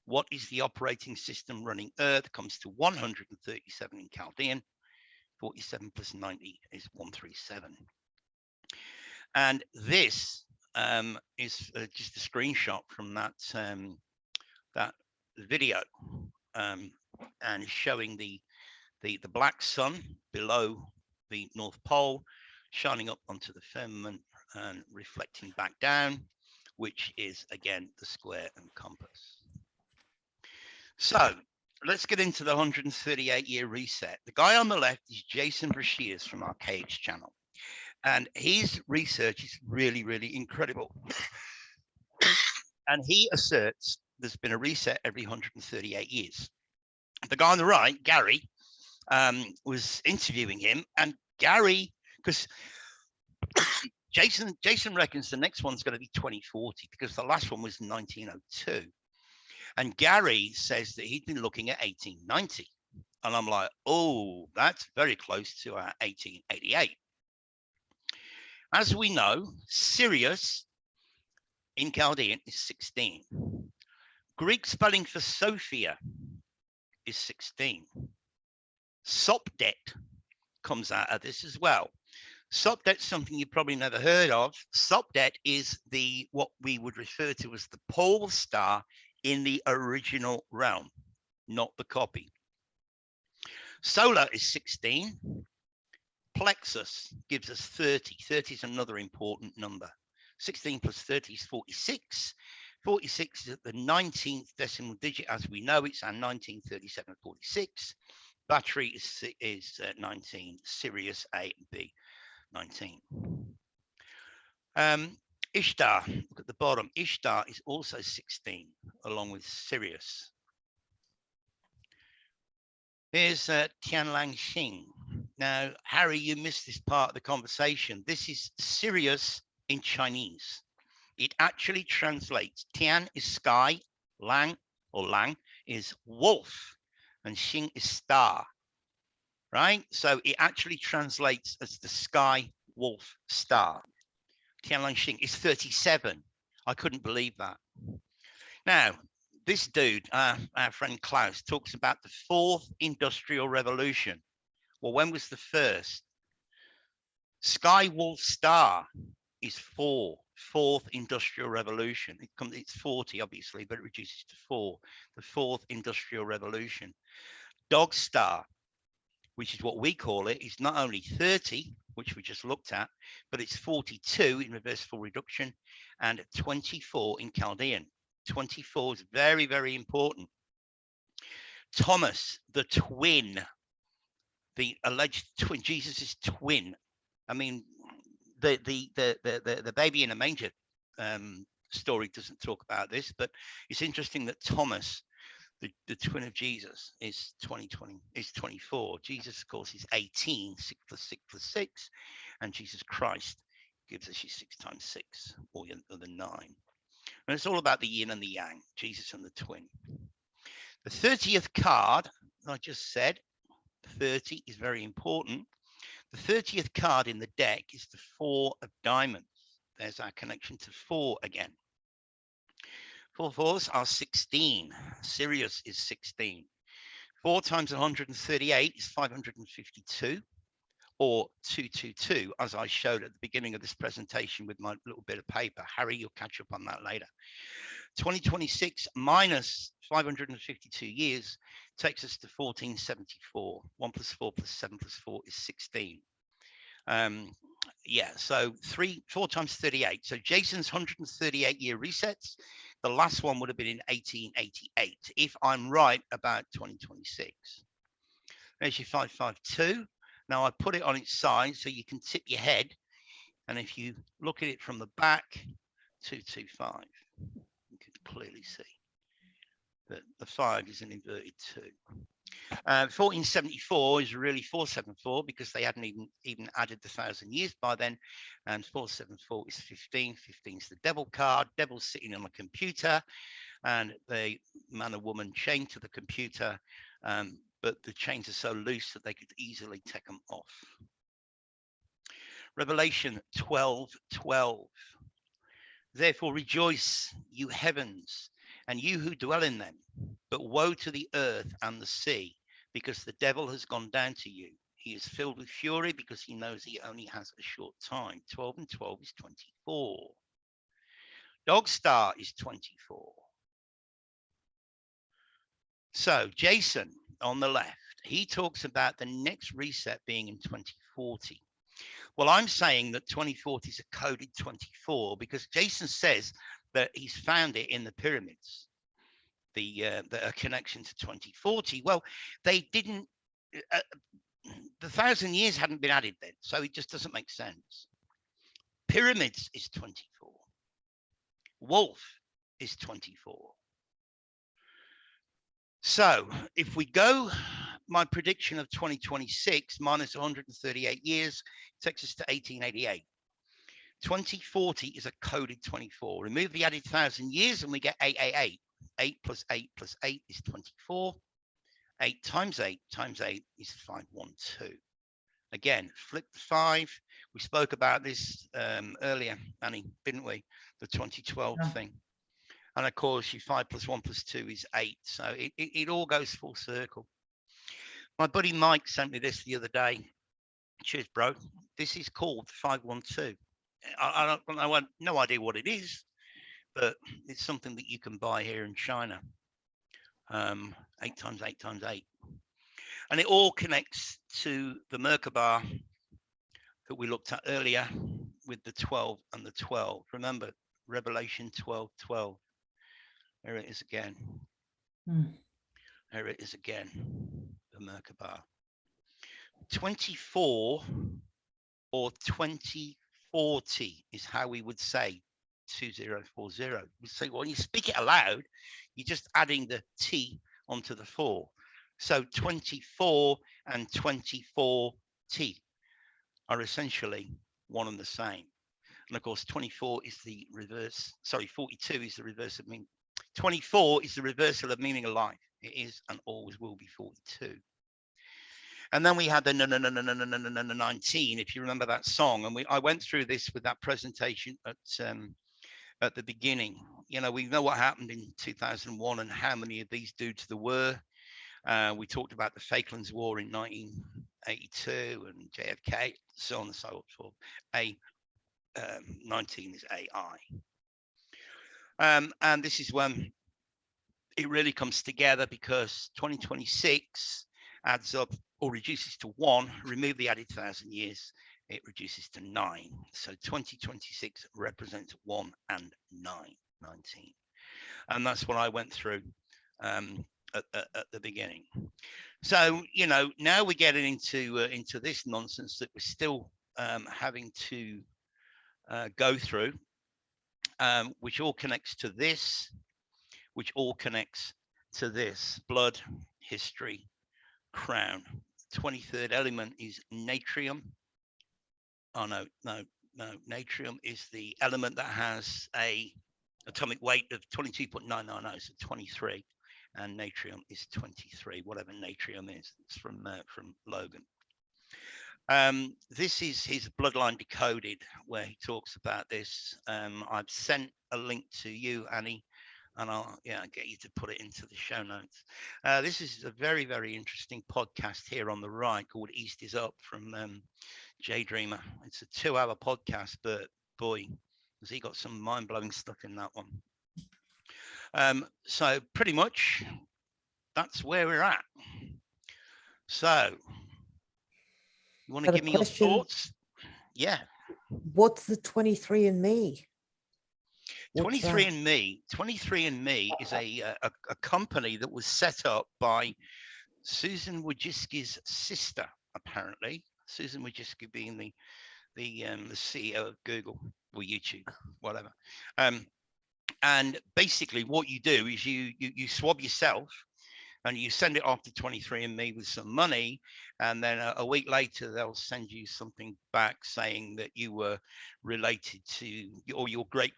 What is the operating system running Earth? Comes to 137 in Chaldean. 47 plus 90 is 137. And this is just a screenshot from that video, and showing the black sun below the North Pole, shining up onto the firmament and reflecting back down. which is again the square and compass. So let's get into the 138-year reset. The guy on the left is Jason Brashears from our KH channel. And his research is really, really incredible. And he asserts there's been a reset every 138 years. The guy on the right, Gary, was interviewing him, and Gary, because Jason reckons the next one's going to be 2040 because the last one was 1902. And Gary says that he'd been looking at 1890. And I'm like, oh, that's very close to our 1888. As we know, Sirius in Chaldean is 16. Greek spelling for Sophia is 16. Sopdet comes out of this as well. Sopdet's something you've probably never heard of. Sopdet is what we would refer to as the pole star in the original realm, not the copy. Solar is 16. Plexus gives us 30. 30 is another important number. 16 plus 30 is 46. 46 is at the 19th decimal digit. As we know, it's our 1937-46. Battery is 19. Sirius A and B, 19. Ishtar, look at the bottom. Ishtar is also 16, along with Sirius. Here's Tianlang Xing. Now, Harry, you missed this part of the conversation. This is Sirius in Chinese. It actually translates. Tian is sky, Lang or Lang is wolf, and Xing is star, right? So it actually translates as the sky wolf star. Tianlang Xing is 37. I couldn't believe that. Now, this dude, our friend Klaus, talks about the 4th Industrial Revolution. Well, when was the first? Sky Wolf Star is 4th Industrial Revolution. It's 40, obviously, but it reduces to 4. The 4th Industrial Revolution. Dog Star, which is what we call it, is not only 30, which we just looked at, but it's 42 in reversible reduction and 24 in Chaldean. 24 is very, very important. Thomas, the twin, the alleged twin, Jesus' twin. I mean, the baby in a manger story doesn't talk about this, but it's interesting that Thomas, the twin of Jesus, is 24. Jesus, of course, is 18. 6 plus 6 plus 6, and Jesus Christ gives us your 6 times 6, or the 9. And it's all about the yin and the yang, Jesus and the twin. The 30th card, I just said, 30 is very important. The 30th card in the deck is the 4 of diamonds. There's our connection to 4 again. 4 fours are 16. Sirius is 16. 4 times 138 is 552, or 222, as I showed at the beginning of this presentation with my little bit of paper. Harry, you'll catch up on that later. 2026 minus 552 years takes us to 1474. 1 plus 4 plus 7 plus 4 is 16. Yeah, so 4 times 38. So Jason's 138-year resets. The last one would have been in 1888, if I'm right about 2026. There's your 552. Now I put it on its side so you can tip your head. And if you look at it from the back, 225. You can clearly see that the 5 is an inverted 2. 1474 is really 474 because they hadn't even added the 1,000 years by then. And 474 is 15. 15 is the devil card. Devil's sitting on a computer, and the man or woman chained to the computer, but the chains are so loose that they could easily take them off. Revelation 12:12. Therefore rejoice, you heavens, and you who dwell in them. But woe to the earth and the sea, because the devil has gone down to you. He is filled with fury because he knows he only has a short time. 12 and 12 is 24. Dog star is 24. So Jason on the left, he talks about the next reset being in 2040. Well, I'm saying that 2040 is a coded 24 because Jason says that he's found it in the pyramids, the a connection to 2040. Well, they didn't. The 1,000 years hadn't been added then, so it just doesn't make sense. Pyramids is 24. Wolf is 24. So if we go, my prediction of 2026 minus 138 years takes us to 1888. 2040 is a coded 24. Remove the added 1,000 years and we get 888. 8 plus 8 plus 8 is 24. 8 times 8 times 8 is 512. Again, flip the 5. We spoke about this earlier, Annie, didn't we? The 2012 thing. And of course, your 5 plus 1 plus 2 is 8. So it all goes full circle. My buddy Mike sent me this the other day. Cheers, bro. This is called 512. I have no idea what it is, but it's something that you can buy here in China. 8 times 8 times 8. And it all connects to the Merkaba that we looked at earlier with the 12 and the 12. Remember, Revelation 12:12. There it is again. There it is again, the Merkaba. 24 or 2040 is how we would say 2040. We say, well, when you speak it aloud, you're just adding the T onto the 4. So 24 and 24T are essentially one and the same. And of course, 24 is the reverse. Sorry, 42 is the reverse of meaning. 24 is the reversal of meaning of life. It is and always will be 42. And then we had the 19, if you remember that song. And I went through this with that presentation at the beginning. You know, we know what happened in 2001 and how many of these dudes there were. We talked about the Falklands War in 1982 and JFK, so on and so forth. 19 is AI. And this is when it really comes together, because 2026 adds up or reduces to 1. Remove the added 1,000 years, it reduces to 9. So 2026 represents 1 and 9, 19. And that's what I went through at the beginning. So, you know, now we're getting into this nonsense that we're still having to go through, which all connects to this, which all connects to this: blood, history, crown. 23rd element is natrium. Oh, no. Natrium is the element that has a atomic weight of 22.990, so 23. And natrium is 23, whatever natrium is. It's from Logan. This is his Bloodline Decoded, where he talks about this. I've sent a link to you, Annie, and I'll get you to put it into the show notes. This is a very, very interesting podcast here on the right called East is Up from Jay Dreamer. It's a 2-hour podcast, but boy, has he got some mind-blowing stuff in that one. So pretty much that's where we're at. So you want to give me your thoughts? Yeah. What's the 23andMe? 23andMe is a company that was set up by Susan Wojcicki's sister, apparently. Susan Wojcicki being the CEO of Google or YouTube, whatever. And basically what you do is you swab yourself and you send it off to 23andMe with some money, and then a week later they'll send you something back saying that you were related to, or your great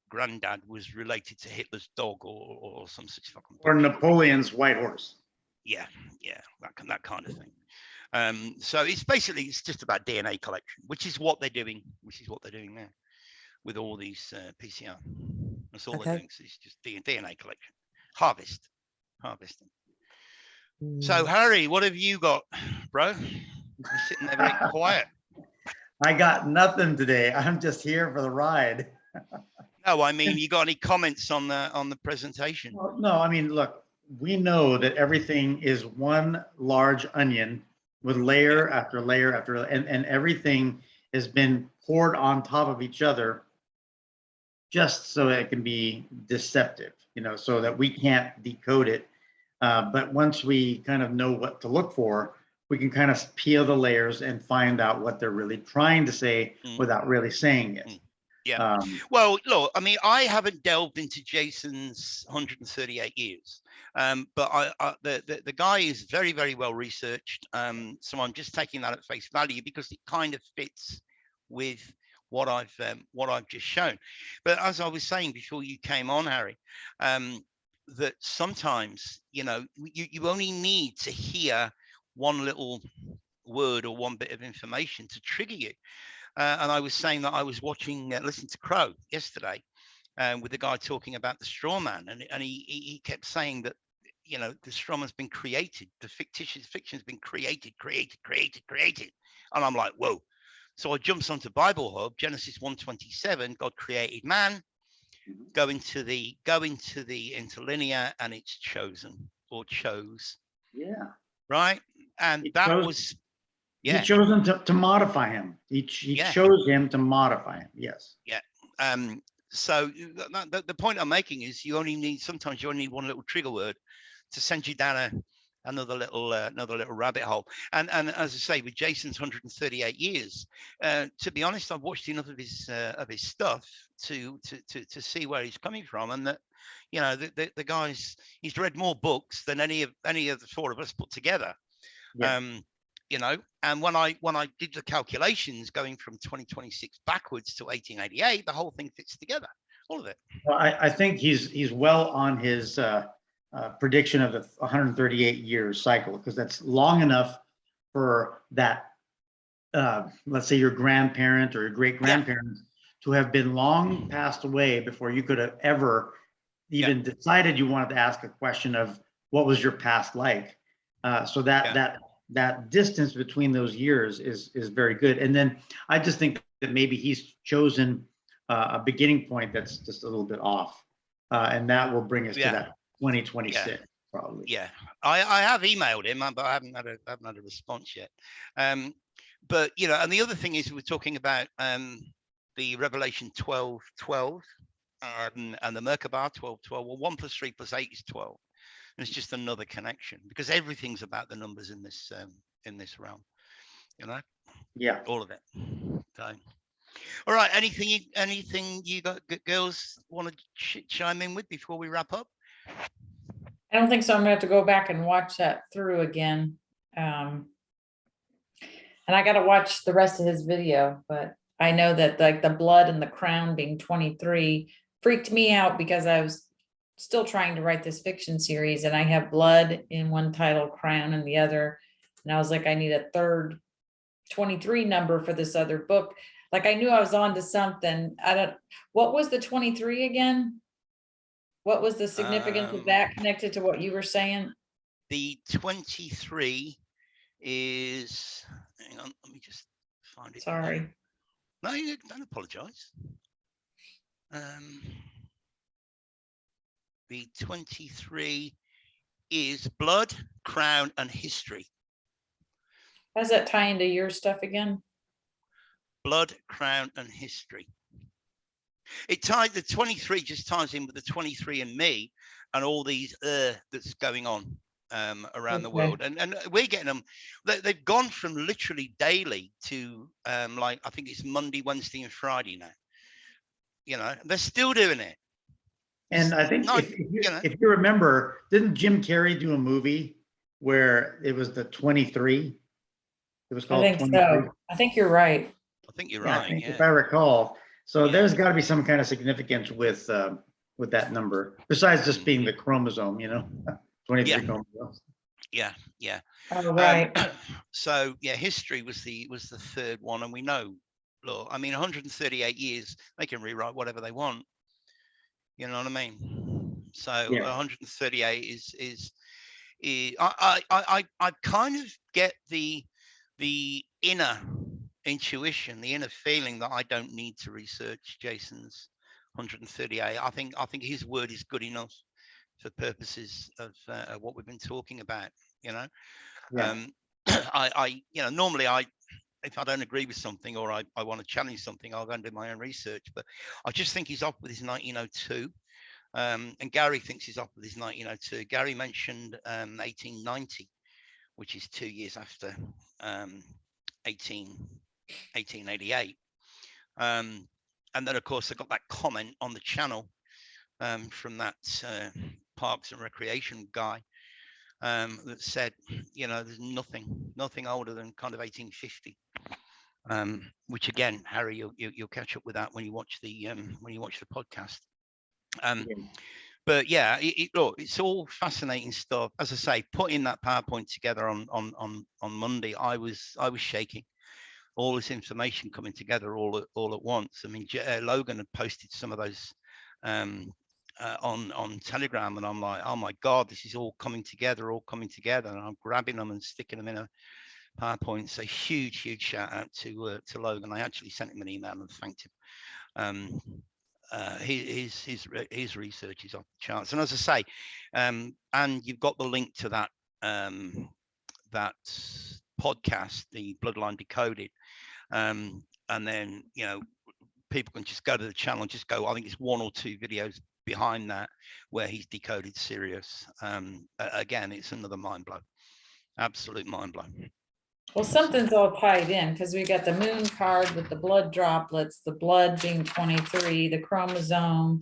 granddad was related to Hitler's dog or some such fucking or Napoleon's white horse. Yeah, that kind of thing. So it's just about DNA collection, which is what they're doing now with all these PCR. That's all they're doing. So it's just DNA collection, harvesting. So Harry, what have you got, bro? You're sitting there very quiet. I got nothing today. I'm just here for the ride. No, I mean, you got any comments on the presentation? Well, no, I mean, look, we know that everything is one large onion with layer after layer after, and everything has been poured on top of each other just so it can be deceptive, so that we can't decode it. But once we kind of know what to look for, we can kind of peel the layers and find out what they're really trying to say without really saying it. Yeah. Well, look, I mean, I haven't delved into Jason's 138 years, but the guy is very, very well researched. So I'm just taking that at face value because it kind of fits with what I've just shown. But as I was saying before you came on, Harry, that sometimes, you only need to hear one little word or one bit of information to trigger you. And I was saying that I was listening to Crow yesterday with the guy talking about the straw man. And he kept saying that, the straw man's been created. The fictitious fiction's been created. And I'm like, whoa. So I jumps onto Bible Hub, Genesis 1:27, God created man, go into the interlinear, and it's chosen or chose. Yeah. Right. And that was, He chose him to modify him. He chose him to modify him. Yes. Yeah. So the point I'm making is sometimes you only need one little trigger word to send you down another little rabbit hole. And as I say, with Jason's 138 years, to be honest, I've watched enough of his stuff to see where he's coming from, and that the guy's he's read more books than any of the four of us put together. Yeah. And when I did the calculations going from 2026 backwards to 1888, the whole thing fits together, all of it. Well, I think he's well on his prediction of the 138 years cycle, because that's long enough for that, let's say your grandparent or your great grandparents to have been long passed away before you could have ever even decided you wanted to ask a question of what was your past like. So that distance between those years is very good. And then I just think that maybe he's chosen a beginning point that's just a little bit off, and that will bring us to that 2026 probably. Yeah, I have emailed him, but I haven't had a response yet. But and the other thing is we're talking about the Revelation 12:12 and the Merkabah 12:12. Well, 1 + 3 + 8 is 12. And it's just another connection, because everything's about the numbers in this realm, Yeah, all of it. So, all right, anything you got girls want to chime in with before we wrap up? I don't think so. I'm gonna have to go back and watch that through again. And I got to watch the rest of his video, but I know that like the blood and the crown being 23 freaked me out, because I was still trying to write this fiction series, and I have blood in one title, crown in the other. And I was like, I need a third 23 number for this other book. Like I knew I was on to something. What was the 23 again? What was the significance of that connected to what you were saying? The 23 is, hang on, let me just find it. Sorry. No, you don't apologize. The 23 is blood, crown, and history. How does that tie into your stuff again? Blood, crown, and history. The 23 just ties in with the 23andMe and all these that's going on around the world, and we're getting them. They've gone from literally daily to like I think it's Monday, Wednesday, and Friday now. They're still doing it. And I think if you remember, didn't Jim Carrey do a movie where it was the 23? It was called 23. So. I think you're right. I think you're right. If I recall. So there's got to be some kind of significance with that number, besides just being the chromosome, 23 chromosomes. Yeah. Oh, right. So history was the third one, and we know, look, I mean, 138 years, they can rewrite whatever they want. You know what I mean? So 138 is I kind of get the inner intuition, the inner feeling that I don't need to research Jason's 138. I think his word is good enough for purposes of what we've been talking about. I normally if I don't agree with something, or I want to challenge something, I'll go and do my own research. But I just think he's off with his 1902. And Gary thinks he's off with his 1902. Gary mentioned 1890, which is 2 years after 1888. And then, of course, I got that comment on the channel from that Parks and Recreation guy that said, there's nothing older than kind of 1850. Which again, Harry, you'll catch up with that when you watch the podcast. But yeah, look, it's all fascinating stuff. As I say, putting that PowerPoint together on Monday, I was shaking. All this information coming together all at once. I mean, Logan had posted some of those on Telegram, and I'm like, oh my God, this is all coming together. And I'm grabbing them and sticking them in a PowerPoint. So huge shout out to Logan. I actually sent him an email and thanked him. His research is off the charts, and as I say, and you've got the link to that that podcast, the Bloodline Decoded, and then people can just go to the channel and just go. I think it's 1 or 2 videos behind that where he's decoded Sirius. Again, it's another mind blow, absolute mind blow. Well, something's all tied in because we got the moon card with the blood droplets, the blood being 23, the chromosome,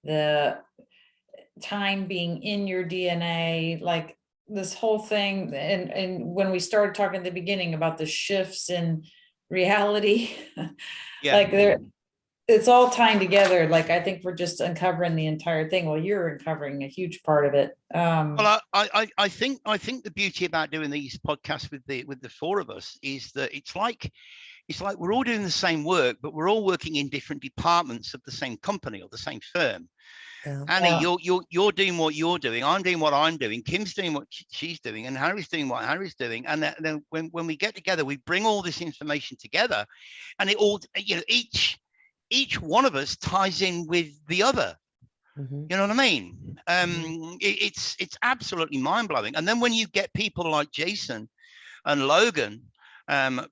the time being in your DNA, like this whole thing. And when we started talking at the beginning about the shifts in reality, Yeah. like it's all tying together. Like, I think we're just uncovering the entire thing. Well, you're uncovering a huge part of it. Well, I think the beauty about doing these podcasts with the 4 of us is that it's like we're all doing the same work, but we're all working in different departments of the same company or the same firm. Yeah. Annie, you're doing what you're doing. I'm doing what I'm doing. Kim's doing what she's doing, and Harry's doing what Harry's doing. And then when we get together, we bring all this information together, and it all, each one of us ties in with the other. Mhm. You know what I mean? It's absolutely mind blowing. And then when you get people like Jason and Logan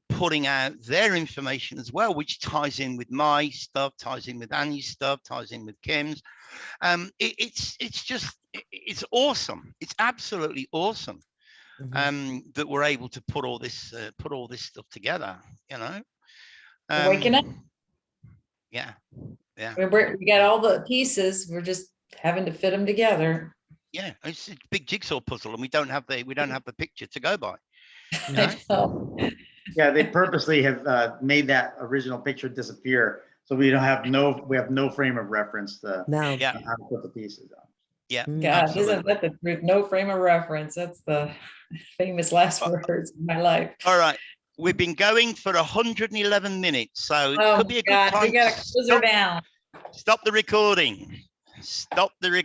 putting out their information as well, which ties in with my stuff, ties in with Annie's stuff, ties in with Kim's. It's awesome. It's absolutely awesome that we're able to put all this stuff together. Waking up. Yeah. We got all the pieces. We're just having to fit them together. Yeah, it's a big jigsaw puzzle, and we don't have the picture to go by. I know. Yeah, they purposely have made that original picture disappear, so we have no frame of reference to No. Yeah. how to put the pieces on. Yeah, Mm. God, absolutely. isn't that the truth? No frame of reference. That's the famous last words of my life. All right, we've been going for 111 minutes, so it Oh could be a good God, time we gotta to close her down. stop the recording. Stop the recording.